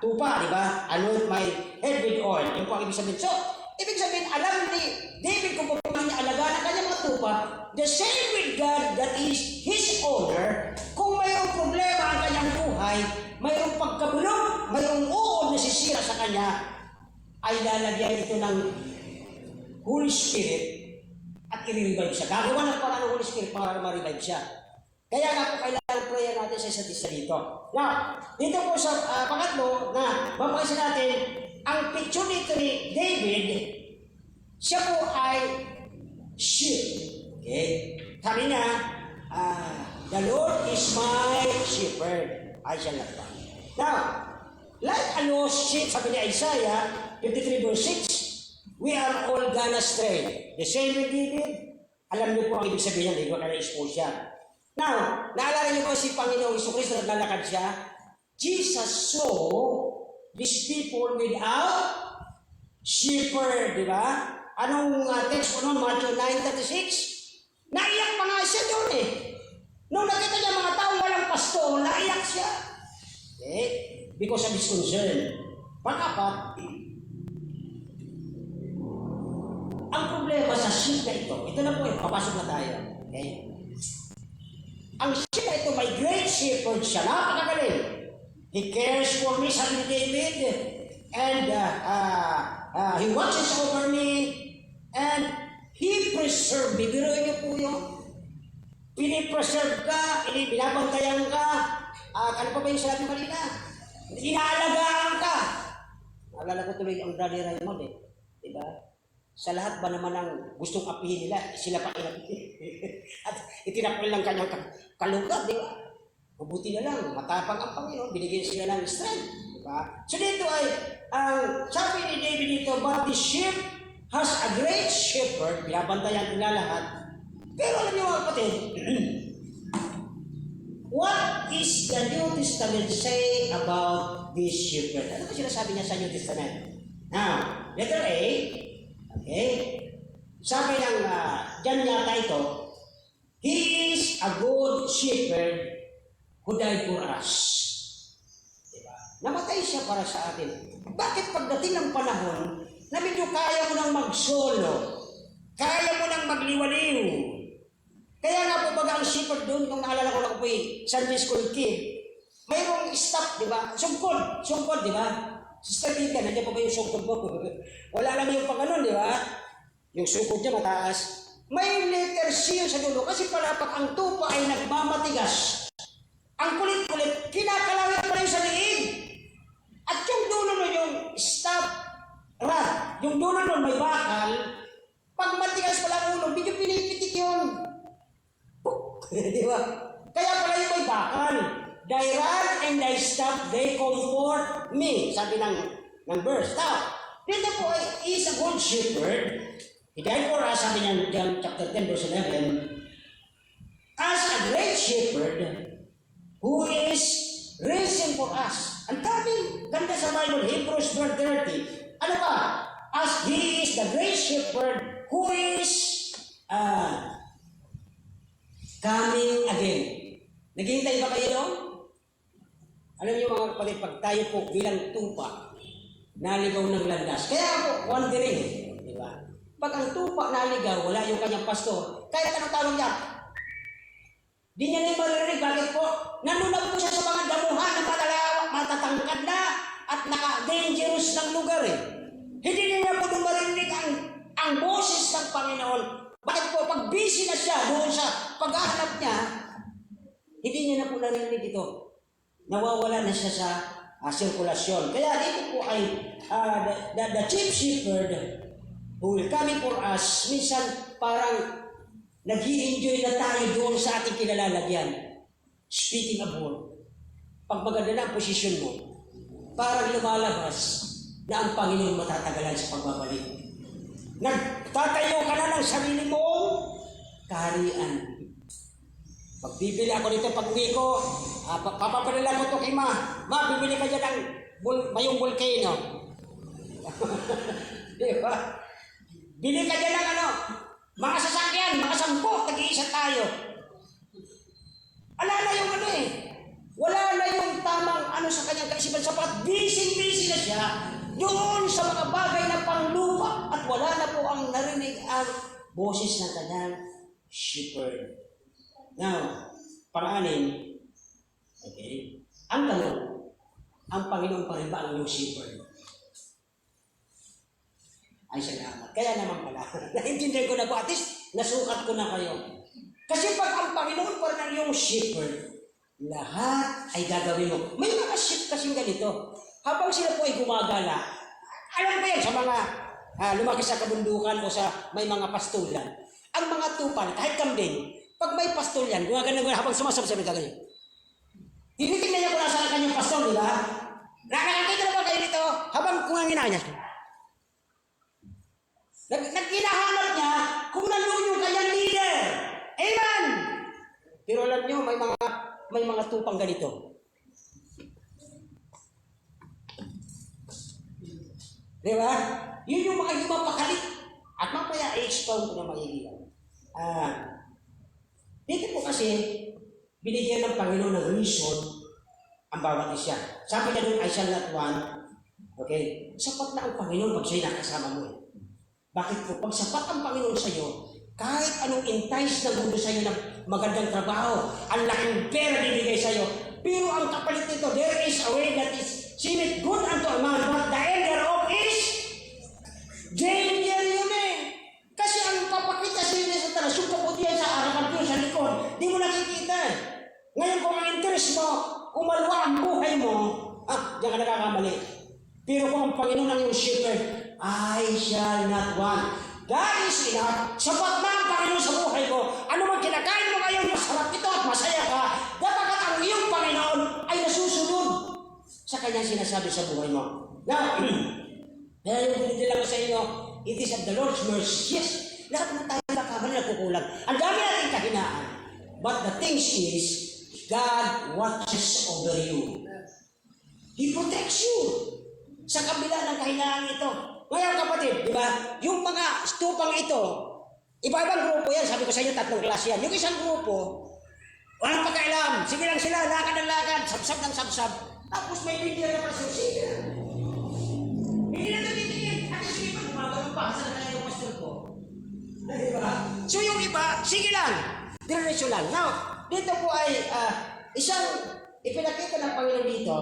[SPEAKER 3] tupa, di ba? Anoint my head with oil. Yung po ang ibig sabihin. So, ibig sabihin, alam ni David kung paano niya alagaan ang kanyang mga tupa, the same with God that is His owner, kung mayroong problema ang kanyang buhay, mayroong pagkabulog, mayroong uod na sisira sa kanya, ay lalagyan ito ng Holy Spirit at i-revive siya. Gagawa ng parang ng Holy Spirit para ma-revive siya. Kaya nga po kailangan prayer natin sa isa't isa dito. Now, dito po sa pangatlo na mapakisin natin, ang picture dito ni David, siya po ay sheep. Okay? Sabi niya, the Lord is my shepherd, I shall not want. Now, like a lost sheep, sabi ni Isaiah 53 verse 6, we are all gone astray. The same with David. Alam niyo po ang ibig sabihin niya, hindi ko na-expose siya. Now, naalala niyo po si Panginoong Jesucristo na naglalakad siya? Jesus saw these people without shepherd, di ba? Anong text po noon? Matthew 9:36? Naiyak pa nga siya doon eh. Nung nakita niya mga tao walang pasto, naiyak siya. Okay? Because of his concern. Pang-apat, ang problema sa sheep na ito na po eh, papasok na tayo. Okay? Ang sheep na ito, may great shepherd siya, napakagaling. He cares for me, sabi ni David, and he watches over me, and he preserves me. Biruin niyo po yun. Pinipreserve ka, binabantayan ka, ano pa ba yung sinabi kanina? Inaalagaan ka. Alala ko tuloy ang Brother Raymond eh. Diba? Sa lahat ba naman ang gustong apihin nila, sila pa inapihin. At itinapil ng kanyang kalugad, di ba? Mabuti na lang, matapang ang Panginoon, binigyan sila ng strength. Diba? So dito ay, sabi ni David dito, but the sheep has a great shepherd, binabantayan nila lahat. Pero alam niyo mga kapatid, what is the New Testament say about this shepherd? Ano ba sinasabi niya sa New Testament? Now, letter A, okay, sabi ng dyan yata ito, He is a good shepherd who died for us. Diba? Namatay siya para sa atin. Bakit pagdating ng panahon na medyo kaya mo nang mag-solo, kaya mo nang magliwaliw? Kaya nga po baga ang shepherd doon, kung naalala ko lang po yung Sunday School kid, mayroong stop, di ba? Sungkod, di ba? Sister Vika, nandiyan pa ba yung sungkod mo? Wala lang yung pang di ba? Yung sungkod niya mataas. May letter C sa dulo kasi pala pag ang tupa ay nagmamatigas, ang kulit-kulit, kinakalawit pa rin sa liig. At yung dulo nun, yung stop rod, yung dulo nun may bakal, pag matigas pala ang ulo, medyo pinipitik yun. Di ba? Kaya pala yung may bakal. Thy rod and thy staff, they comfort me. Sabi ng verse. Now, dito po is a good shepherd. He died for us, sabi niya John chapter 10 verse 11, as a great shepherd who is risen for us. Ang daming ganda sa Bible, Hebrews 12:30. Ano ba? As He is the great shepherd who is coming again. Naghihintay ba kayo doon? Alam niyo mga kapatid, pag tayo po bilang tupa, naligaw ng landas. Kaya ako, wondering, di ba? Pag ang tupa naligaw, wala yung kanyang pastor, kahit anong tawag niya, di niya na maririnig. Bakit po? Nanunag po siya sa mga damuhan ng matatangkad na at naka-dangerous ng lugar eh. Hindi niya po doon maririnig ang boses ng Panginoon. Bakit po? Pag busy na siya doon sa paghahanap niya, hindi niya na po narinig ito. Nawawala na siya sa sirkulasyon. Kaya dito po ay the chief shepherd who will coming for us, minsan parang nag-i-enjoy na tayo doon sa ating kinalalagyan. Speaking of word, pag maganda na ang posisyon mo, parang lumalabas na ang Panginoon matatagalan sa pagbabalik. Nagtatayo ka na ng sarili mong kaharian. Pag bibili ako dito, pag uwi ko, papapadala ko ito kay Ma. Ma, bibili ka dyan ng mayong volcano. Di ba? Bili ka dyan ng mga sasakyan, mga 10, tag-iisa tayo. Wala na yung wala na yung tamang sa kanyang kaisipan sapat. Busy na siya doon sa mga bagay na panglupa at wala na po ang narinig ang boses ng kanyang shepherd. Now, pang-anim, okay, ang tanong, ang Panginoon pa rin ba ang iyong shepherd? Ay, salamat. Kaya naman pala, naintindihan ko na po, at least nasukat ko na kayo. Kasi pag ang Panginoon pa rin ang iyong shepherd, lahat ay gagawin mo. May mga sheep kasing ganito. Habang sila po ay gumagala, alam mo yan sa mga lumaki sa kabundukan o sa may mga pastulan, ang mga tupan, kahit kambing, pag may pastol yan, gumagana habang sumasabsabi ka ganyan. Tinitingnan niya kung nasa kanyang pastol, di ba? Nakakakita na ba kayo nito? Habang kumangina niya. Nagkinahanap niya kung nandun yung kanyang leader. Amen! Pero alam niyo, may mga tupang ganito. Di ba? Yun yung mga hindi mapakalit. At mamaya i-expound ko na maiilan. Dito po kasi, binigyan ng Panginoon ng reason ang bawat isa. Sabi niya doon, I shall not want, okay, sapat na ang Panginoon pag siya'y nakasama mo. Bakit po? Pag sapat ang Panginoon sa iyo, kahit anong entice ng mundo sa iyo ng magandang trabaho, ang laking pera bibigay sa iyo, pero ang kapalit nito, there is a way that is seemeth good unto a man, but the end thereof is danger yun eh. Kasi ang papakita sa iyo sa talas, yung kaputihan sa harapan ko, sa likod, di mo nakikita. Ngayon kung ang interest mo, umalwa ang buhay mo, diyan ka nakakamali. Pero kung ang Panginoon ang iyong shepherd, I shall not want. God is enough. Sapat na ang Panginoon sa buhay ko. Ano man kinakain mo ngayon, masarap ito at masaya ka, dapat ang iyong Panginoon ay nasusunod sa kanyang sinasabi sa buhay mo. Now, dahil yung pinitila ko sa inyo, it is of the Lord's mercy. Yes, lahat ng tayo nakamali na kukulang. Ang dami natin kahinaan. But the thing is, God watches over you. He protects you sa kabila ng kahinaan ito. Ngayon kapatid, di ba? Yung mga stupang ito, iba-ibang grupo yan. Sabi ko sa inyo, 3 klase yan. Yung isang grupo, walang pagkailam. Sige lang sila, lakad ng lakad, sabsab ng sabsab. Tapos may leader na pastor. Sige lang. Hindi na tumitingin. At sige pa, gumagawin pa. Saan na yung pastor ko? Diba? So yung iba, sige lang. Diretso lang. Now, dito po ay isang ipinakita ng Panginoon dito.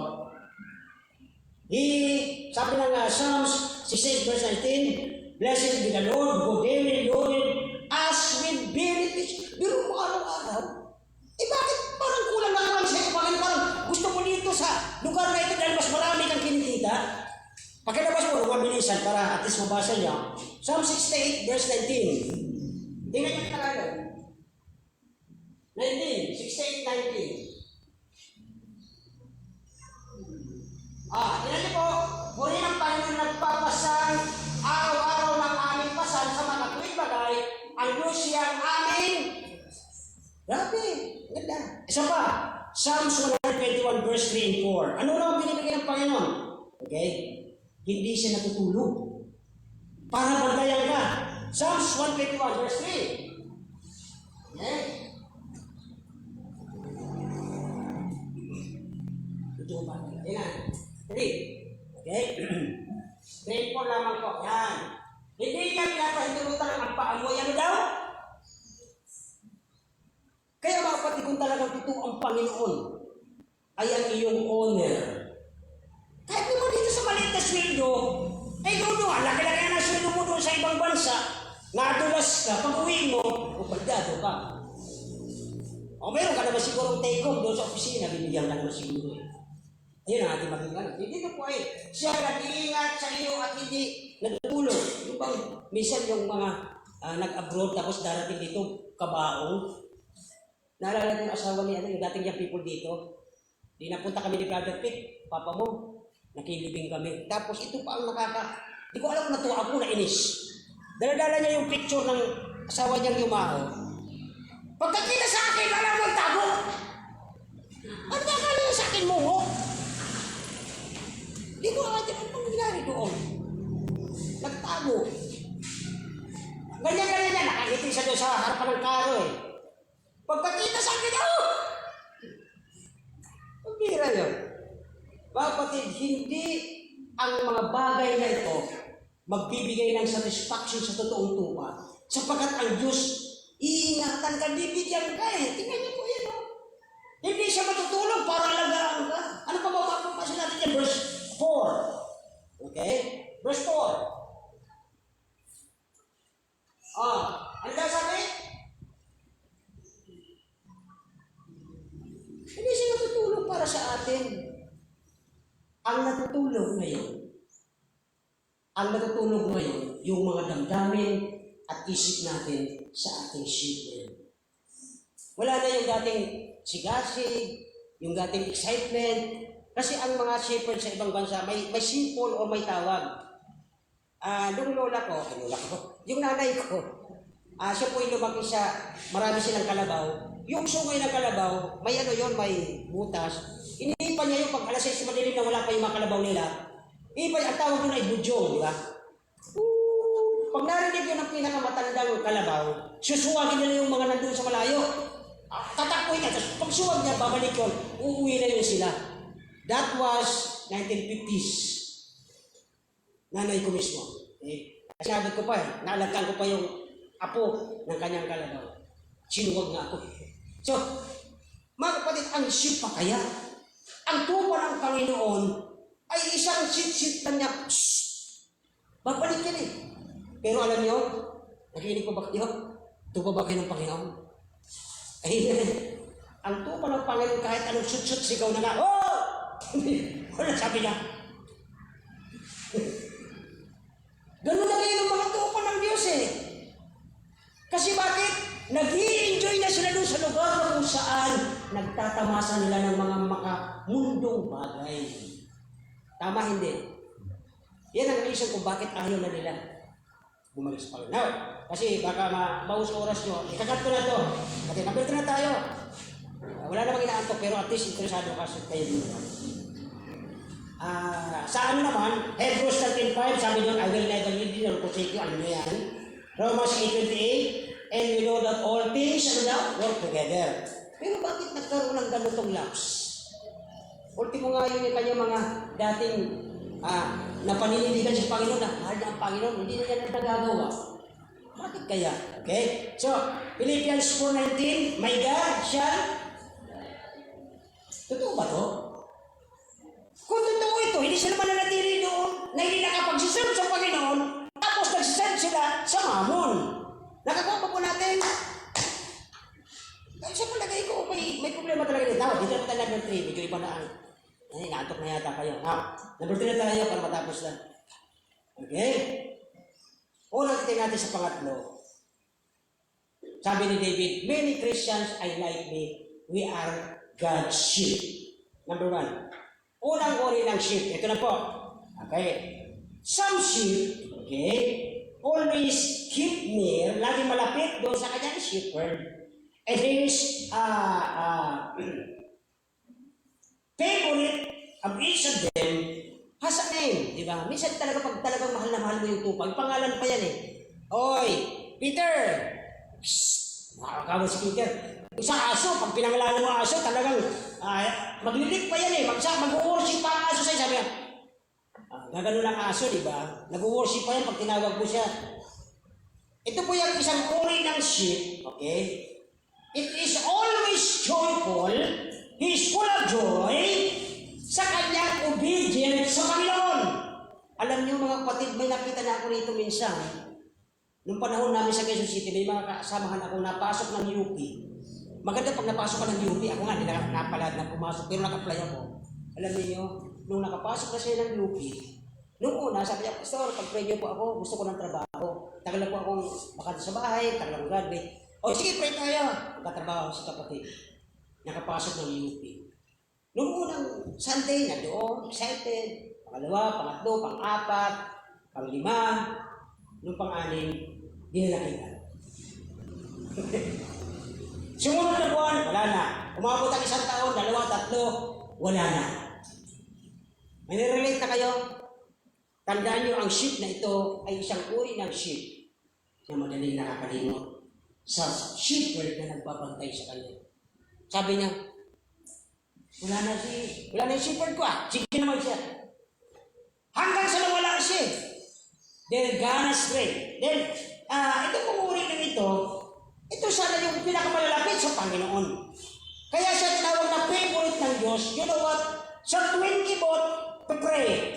[SPEAKER 3] Sabi ng Psalms 68 verse 19, Blessed be the Lord who daily loaded us with benefits. Pero mo araw-araw, bakit parang kulang na naman sa'yo? Bakit parang gusto mo dito sa lugar na ito dahil mas marami kang kinikita? Pakilabas mo, huwag bilisan para at least mabasa niya. Psalm 68 verse 19. Tingnan niyo yung Tagalog. 19, 68, 19. Tingnan niyo po, muli ng Panginoon nagpapasang araw-araw ng aming pasal sa mga tuwing bagay, ang Diyos siyang aming. Grabe, ganda. Isa pa, Psalms 115 121 verse 3 and 4. Ano raw ang binibigay ng Panginoon? Okay? Hindi siya natutulog. Para bantayan ka. Psalms 121 verse 3. Okay? Ito ba? Ayan. 3. Okay? 3 and 4 lamang po. Yan. Hindi niya pinapahintulutan ang paamoy. Ano daw? Kaya mga kapatid, kung talagang totoo ang Panginoon ay ang iyong honor. Kahit naman dito sa maliit na sweldo, ay doon, laki-laki na sweldo mo doon sa ibang bansa, nadulas ka, pag uwi mo, upalyado ka. O meron ka naman sigurong take-home doon sa opisina, bibigyan ka naman siguro. Ayun ang ating maging alam. Dito po ay siya nag-iingat sa iyo at hindi nagtulong. Yung bang minsan yung mga nag-abroad tapos darating dito, kabaong. Naalala ko yung asawa ni yung dating young people dito. Di napunta kami ni Brother Pitt, papa mo, nakilibing kami. Tapos ito pa ang di ko alam kung natuwa ako, nainis. Daladala niya yung picture ng asawa niyang yumao. Pagkakita sa akin, alam mo ang tago. Ano nakala niya sa akin mo, ho? Di ko alam ang nangyari doon. Nagtago. Ganyan-ganyan niya, nakangiti siya doon sa harapan ng karo eh. Pagkakita sa akin, ang bira yun. Mga kapatid, hindi ang mga bagay na ito magbibigay ng satisfaction sa totoong tuwa. Sapagkat ang Diyos, iingatan ka, bibigyan ka eh. Tingnan niyo po yan. Hindi siya matutulog para alagaan ka. Ano pa mapapapasa natin yan? Verse 4. Okay? Verse 4. Ano daw sabi? Hindi siya natutulog para sa atin. Ang natutulog ngayon, yung mga damdamin at isip natin sa ating shepherd. Wala na yung dating sigasig, yung dating excitement, kasi ang mga shepherd sa ibang bansa, may simple o may tawag. Yung yung nanay ko, siya po yung lumaki sa, marami silang kalabaw. Yung sungay ng kalabaw, may may butas. Iniipan niya yung pag alas 6 madilim na wala pa yung mga kalabaw nila. Ang tawag doon ay budyong, di ba? Pag narinig yun ang pinakamatandang kalabaw, susuwagin nila yung mga nandun sa malayo. Tatakboy niya, tapos pag suwag niya, babalik yun, uuwi na yun sila. That was 1950s. Nanay ko mismo. Sabi ko pa naalagkan ko pa yung apo ng kanyang kalabaw. Sinuwag nga ako. So, mga kapatid, ang ship pa kaya? Ang tupa ng Panginoon ay isang sit-sit lang niya. Babalik yan eh. Pero alam niyo, nakinig ko ba kayo? Tupa ba kayo ng Panginoon? Ay, ang tupa ng Panginoon kahit anong sut-sut sigaw na oh! Wala sabi niya. Ganun na kayo ng mga tupa ng Diyos eh. Kasi bakit? Nag-i-enjoy na sila doon sa lugar na kung saan nagtatamasa nila ng mga makamundong bagay. Tama hindi? Yan ang reason kung bakit ayaw na nila bumalik sa Panginoon. Now, kasi baka mabawas oras nyo. Ikakat ko na to. Kasi napilito na tayo. Wala namang inaantok pero at least interesado kasi kayo dito. Sa ano naman, Hebrews 13:5, sabi doon, I will never leave you nor forsake you. Ano yan? Romans 8:28, and we know that all things, work together. Pero bakit nagkaroon ng ganitong lapse? Ultimo nga yun yung kanyang mga dating napanindigan sa Panginoon, na mahal na ang Panginoon, hindi na yan nagagawa. Bakit kaya? Okay? So, Philippians 4:19, my God shall... Totoo ba to? Kung totoo ito, hindi sila mananatili doon na hindi nakapagsiserve sa Panginoon, tapos nagsiserve sila sa mamon. Nakagawa pa po natin. Sa palagay ko, may problema talaga dito. Dito na tayo number 3, medyo iba na ang... naantok na yata kayo. Number 3 na tayo para matapos na. Okay? Unang tingin natin sa pangatlo. Sabi ni David, many Christians are like me. We are God's sheep. Number 1. Unang uri ng sheep. Ito na po. Okay. Some sheep, okay, always keep near, lagi malapit doon sa kanyang shepherd. And his favorite of each of them has a name, di ba? Minsan talaga pag talagang mahal na mahal mo yung tupa, yung pangalan pa yan eh. Oy, Peter! Psst! Nakakagawa si Peter. Isang aso, pag pinangalanan mo ang aso, talagang maglilik pa yan eh. Mag-worship pa ang aso sa'yo. Sabi niya, gagano lang aso, di ba? Nag-worship pa yan pag tinawag mo siya. Ito po yung isang uri ng sheep, okay? It is always joyful. He is full of joy sa kanyang obedience sa Panginoon. Alam niyo mga kapatid, may nakita na ako rito minsan. Nung panahon namin sa Quezon City, may mga kasamahan ako napasok ng UP. Maganda pag napasok ka ng UP, ako nga, hindi napalad na pumasok, pero naka-apply ako. Alam niyo, nung nakapasok na siya ng UP, nung una, sabi niya, Pastor, pag-pray niyo po ako, gusto ko ng trabaho. Tagal na po akong bakante sa bahay, tagal akong graduate. O sige, pray tayo. Nagkatrabaho si kapatid. Nakapasok ng UP. Nung unang Sunday, na doon, excited. Pangalawa, pangatlo, pang-apat, pang-lima, nung pang-anim, di na nakita. Sumunod na buwan, wala na. Umabot ang isang taon, dalawa, tatlo, wala na. May nirelate na kayo? Tandaan niyo, ang sheep na ito ay isang uri ng sheep na madaling nakakalimot sa shepherd na nagbabantay sa kanya. Sabi niya, wala na yung shepherd ko Sige naman siya. Hanggang sa nawala siya. They're gonna stray. Then, ito pong uri ng ito sana yung pinakamalalapit sa Panginoon. Kaya siya tinawag na favorite ng Diyos. You know what? Sa tuwing kibot, pray.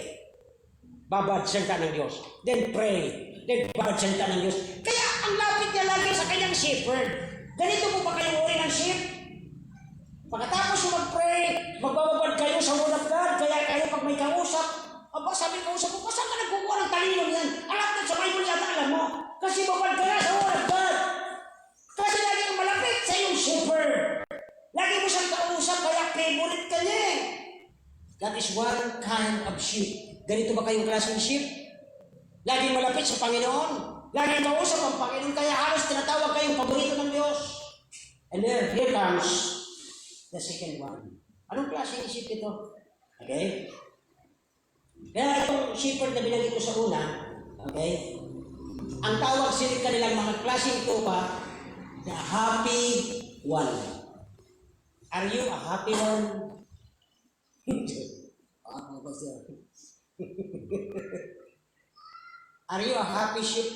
[SPEAKER 3] Babad salita ng Diyos. Then pray. Then babad salita ng Diyos. Kaya ang lapit niya lagi sa kanyang shepherd. Ganito po ba kayo uri ng sheep? Pagkatapos yung mag-pray, magbababad kayo sa word of God, kaya kayo pag may kausap, sabi kausap ko, saan ka nagkukuha ng talino yan? Alam na sa Bible yata alam mo. Kasi babad ka na sa word of God. Kasi lagi kang malapit sa iyong shepherd. Lagi mo siyang kausap, kaya favorite ka niya. That is one kind of sheep. Ganito ba kayong klaseng sheep? Laging malapit sa Panginoon. Laging kausap ang Panginoon. Kaya halos tinatawag kayong paborito ng Diyos. And then, here comes the second one. Anong klaseng sheep ito? Okay? Kaya itong shepherd na binanggit ko sa una, okay? Ang tawag sila kanilang mga klaseng tupa, the happy one. Are you a happy one? Are you a happy sheep?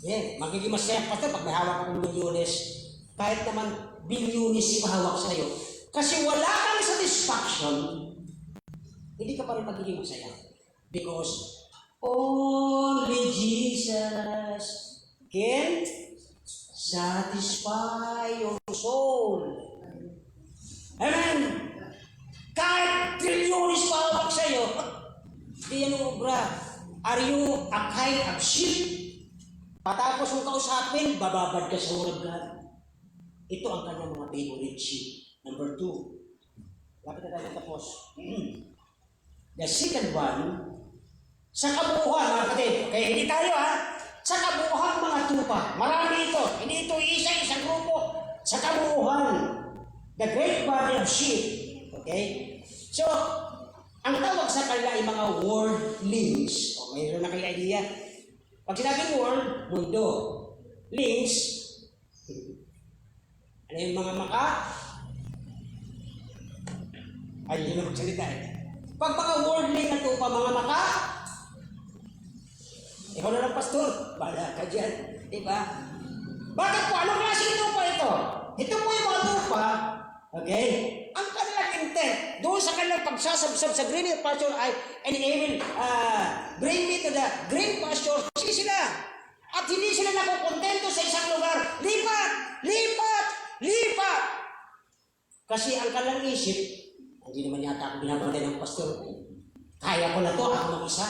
[SPEAKER 3] Yeah, magiging masaya pa ito pag may hawak akong milyones. Kahit naman bilyones ipahawak sa'yo. Kasi wala kang satisfaction, hindi ka pa rin magiging masaya. Because only Jesus can satisfy your soul. Amen? Kahit trilyones pa hawak sa'yo, di yan ang obra. Are you a kind of sheep? Patapos mong kausapin, bababad ka sa word of God. Ito ang kanyang mga favorite sheep. Number 2. Lapit na tayo tapos. The second one, sa kabuuhan, mga kapatid. Okay, hindi tayo sa kabuuhan mga tupa. Marami ito. Hindi ito isang grupo. Sa kabuuhan. The great body of sheep. Okay? So, ang tawag sa kanila ay mga worldlings. O, mayroon na kayo idea. Pag sinabing world, mundo. Lings, ano yung mga maka? Ay, hindi na magsalita Pag mga worldling na tupa, mga maka, ikaw na lang, pastor. Bala ka dyan. Diba? Bakit po? Anong klaseng tupa ito? Ito po yung mga tupa. Okay? Ang kanilang intent, doon sa kanilang pagsasabsab sa green pasture ay, and he will bring me to the green pasture. Sige sila. At hindi sila nakukontento sa isang lugar. Lipat! Lipat! Lipat! Kasi ang kanilang isip, hindi naman yata ako binabantay ng pastor. Kaya ko na to, ako mag-isa.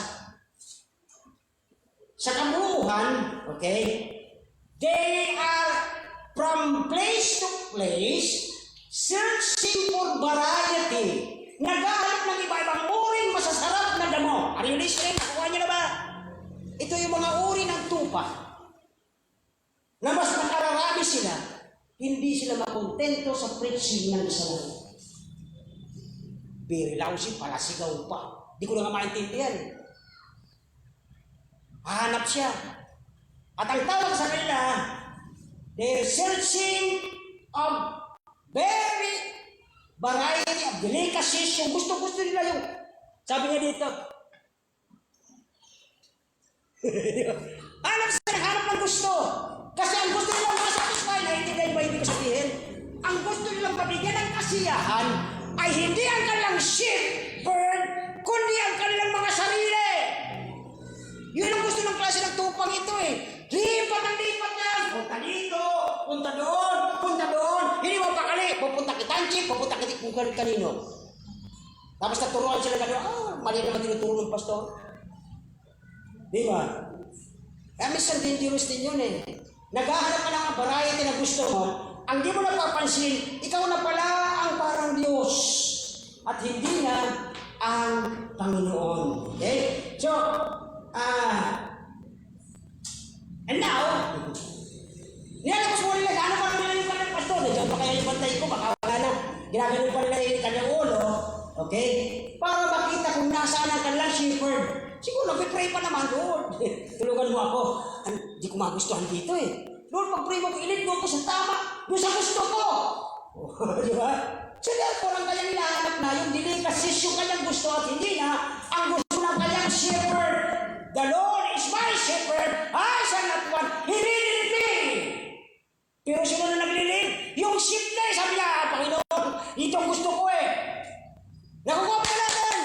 [SPEAKER 3] Sa kabuuhan, okay, they are from place to place, searching for variety. Naghahanap ng iba-ibang uring masasarap na damo. Are you listening? Nakuha niyo na ba? Ito yung mga uri ng tupa. Na mas nakararami sila, hindi sila makontento sa preaching ng isa lang. very lousy, palasigaw pa. Di ko na nga maintindihan. Hahanap siya. At ang tawag sa kanila, they're searching of very variety of delicacies. Yung gusto-gusto nila yung, sabi niya dito, hanap ng gusto. Kasi ang gusto nilang masatisfy, naiintindihan ba ibig ko sabihin? Ang gusto nilang mabigyan ng kasiyahan ay hindi ang kanilang shepherd, kundi ang kanilang mga sarili. Yun ang gusto ng klase ng tupang ito eh. Lipat ang lipat yan. Punta dito, punta doon, punta doon. Hindi mo pakali. Pupunta kitanchip, pupunta kung kanino. Tapos naturuan sila gano'n, mali naman tinuturo ng pastor. Di ba? Kaya minsan dangerous din yun eh. Naghahanap ka ng variety na gusto mo, ang di mo napapansin, ikaw na pala ang parang Diyos. At hindi na ang Panginoon. Okay? So, and now, nilalabas mo nila, ano pa nila yung kanyang pastor? Diyan pa kaya yung bantay ko, baka wala na. Ginagano pa nila yung kanyang ulo, okay? Para makita kung nasaan ang kanilang shepherd. Siguro, nag-pray pa naman, Lord. Tulungan mo ako. Hindi ko magustuhan dito eh. Lord, pag-pray mo, ilid mo ako sa tama, doon sa gusto ko. Di ba? So therefore, ang kanyang hinahanap na, yung delicacies, yung kanyang gusto at hindi na, ang gusto ng kanyang shepherd. The Lord is my shepherd, I shall not want. He needed me. Pero sino na naglilid? Yung sheep na eh, sabi niya, Panginoon, ito ang gusto ko eh. Nakukuha pa natin.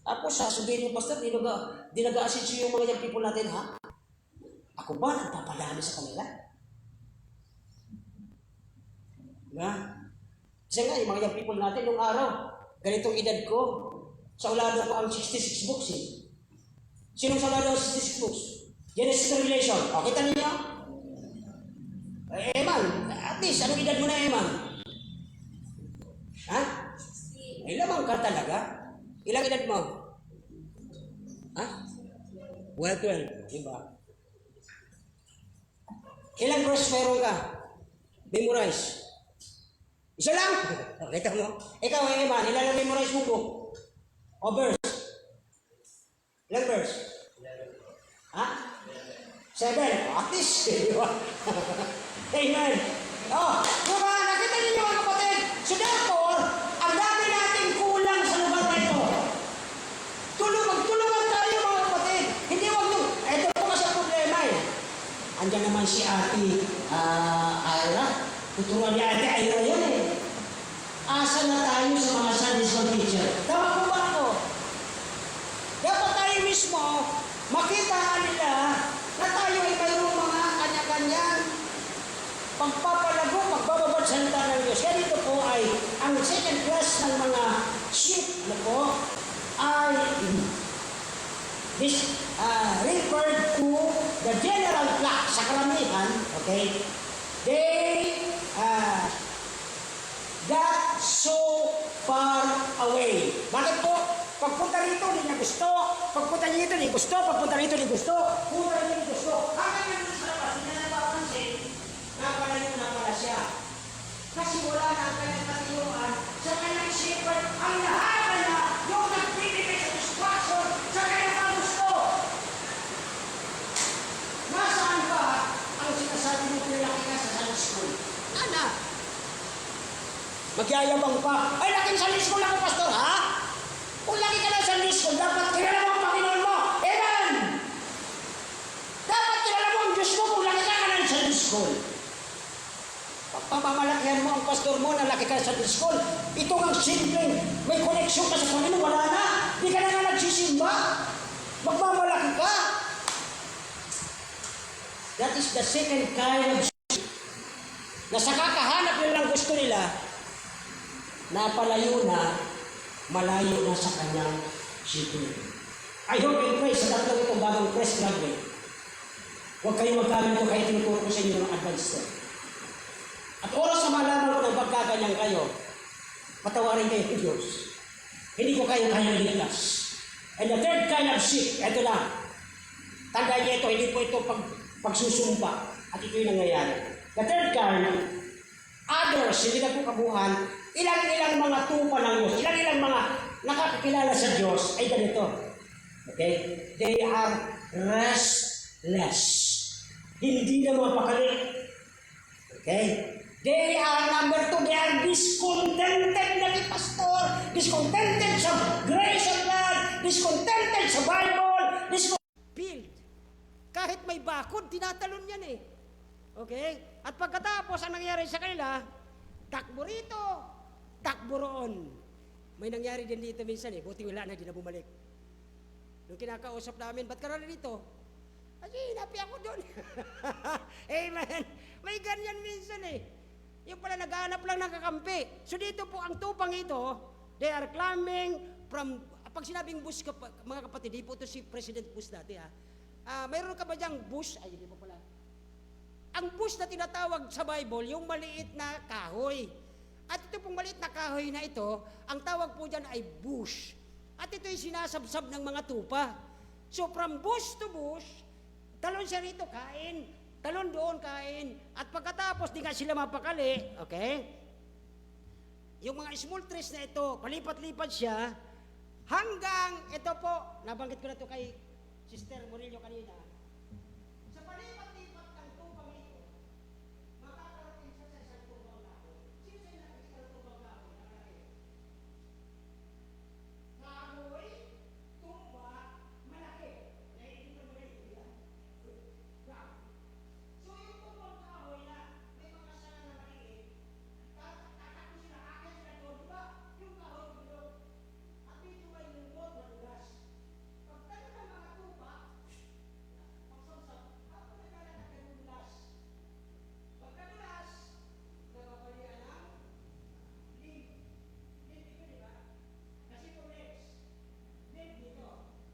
[SPEAKER 3] Tapos sasabihin yung pastor, di nag-a-assist yung mga young people natin, ha? Ako ba nagpapalami sa kanila? Diba? Kasi nga, yung mga young people natin, nung araw, ganitong edad ko, sa ulado ko ang 66 books eh. Sinong sa ulado ang 66 books? Genesis to Revelation. O, kita niyo? Eman, at least, anong edad mo na, Eman? Ha? Ay, lamang ka talaga. Ilang edad mo? Ha? Well, 12. Diba? Ilang verse meron ka? Memorize. Isa lang? Kita mo? Ikaw, Eman, ilan na memorize mo book? O verse? Ilang verse? Ha? 7. At least, di ba? Amen. Oh, diba? Nakita niyo mga kapatid? So therefore, ang dami nating kulang sa lugar na ito. Magtulungan tayo mga kapatid. Hindi wag nyo. Ito po kasi ang problema eh. Andiyan naman si Ate Ira. Tuturuan ni Ate Ira yun eh. Asa na tayo sa mga Sunday school teacher? Tama po ba ako? Dapat tayo mismo makita nila na tayo ay mayroong mga kanya-kanyang pagpapalago, pagbababad sa salita ng Diyos. Kaya dito po ay ang second class ng mga sheep na po ay this referred to the general flock sa karamihan, okay? They got so far away. Bakit po? Pagpunta rito, hindi niya gusto. Pagpunta rito, hindi gusto. Pagpunta rito, hindi gusto. Punta rito, hindi gusto. Hanggang yung sa labas, hindi na napapansin, napalayo na pala siya. Kasi wala na ang kanyang katiyuan sa kanyang shepherd. Ang lahat na yung nagbibigay sa distraction sa kanyang gusto. Nasaan ba ang sinasabi mo pinalaki ka sa Sunday school? Nana. Magyayabang pa. Ay, laking Sunday school ako, pastor, ha? Kung lagi ka na sa Sunday school, dapat kilala mo ang Panginoon mo. Amen! Dapat kilala mo ang Diyos mo kung lagi ka na sa Sunday school. Pagpamamalakihan mo ang pastor mo na laki ka sa Sunday school, ito ang simpleng may koneksyon ka sa Panginoon, wala na. Di ka na nga nagsisimba. Magmamalaki ka. That is the second kind of sheep na sa kakahanap nilang gusto nila, napalayo na, malayo na sa kanyang shepherd. I hope you pray sa tatlong itong bagong press graduate. Huwag kayong magkaganto kahit tinuturo ko sa inyo ng advance step. At oras na malaman ko ng pagkaganyan kayo, patawarin kayo ng Diyos. Hindi ko kayo kayang ligtas. And the third kind of sheep, ito lang. Tandaan niyo ito, hindi po ito pagsusumpa. At ito yung nangyayari. The third kind, others, hindi na po kabuhan, ilang mga tupa ng Diyos, ilang mga nakakakilala sa Diyos ay ganito. Okay? They are restless. Hindi na mapakali. Okay? They are number 2, they are discontented na ni Pastor, discontented sa grace of God, discontented sa Bible,
[SPEAKER 4] Build. Kahit may bakod, tinatalon yan eh. Okay? At pagkatapos, ang nangyari sa kanila, takbo rito, takbo roon. May nangyari din dito minsan eh, buti wala na, di na bumalik. Nung kinakausap namin, ba't ka na dito? Kasi hinapi ako doon. Amen. May ganyan minsan eh. Yung pala naghahanap lang ng kakampi. So dito po ang tupang ito, they are climbing from, pag sinabing Bush, mga kapatid, di po ito si President Bush dati ha. Mayroon ka ba diyang Bush? Ay, hindi po pala. Ang Bush na tinatawag sa Bible, yung maliit na kahoy. At ito pong maliit na kahoy na ito, ang tawag po dyan ay bush. At ito yung sinasabsab ng mga tupa. So from bush to bush, talon siya rito, kain. Talon doon, kain. At pagkatapos, di nga sila mapakali, okay? Yung mga small trees na ito, palipat-lipat siya, hanggang, ito po, nabanggit ko na ito kay Sister Murillo kanina, sa palipat-lipat ng tupang ito, makakarating siya sa isang tupang kahoy. Sino sa'yo nakikita ng tupang kahoy? Kahoy, tupa, malaki. Nakikita mo na ito yan? So yung tupang kahoy na may mga sanga na maliit, tatakbo sila, akin sila doon, di ba? Yung kahoy bilog. At dito ay lungkot na ugas. Pagtayo ng mga tupa, pagsawsaw, ako naglalakad ng ugas. Pagkadulas, nababalian ng limb. Limb ito, di ba? Kasi po legs. Limb dito.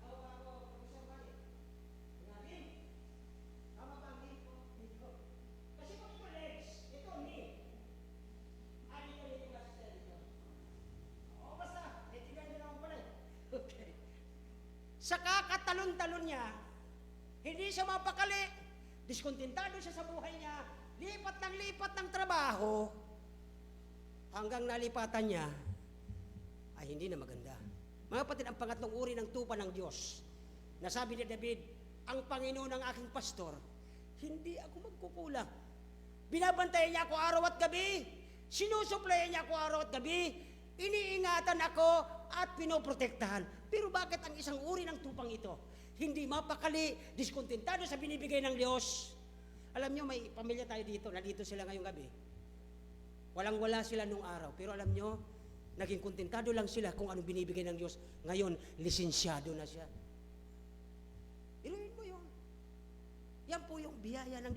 [SPEAKER 4] Ako, pag-usap balik. Limb. Tama ba ang limb ko? Dito. Kasi po ito legs. Ito limb. Dito ba siya dito? Oo, basta. Tingnan nyo naman pala. Okay. Sa kakatalon-talon niya, hindi siya mapakali. Diskontentado siya sa buhay niya. Lipat ng trabaho. Hanggang nalipatan niya, ay hindi na maganda. Mga kapatid, ang pangatlong uri ng tupa ng Diyos, nasabi ni David, ang Panginoon ng aking pastor, hindi ako magkukulang. Binabantayan niya ako araw at gabi. Sinusuplayan niya ako araw at gabi. Iniingatan ako at pinoprotektahan. Pero bakit ang isang uri ng tupang ito hindi mapakali, diskontentado sa binibigay ng Diyos? Alam nyo, may pamilya tayo dito, nandito sila ngayong gabi. Walang-wala sila nung araw. Pero alam nyo, naging kontentado lang sila kung anong binibigay ng Diyos. Ngayon, lisensyado na siya. Inuin mo yun. Yan po yung biyaya ng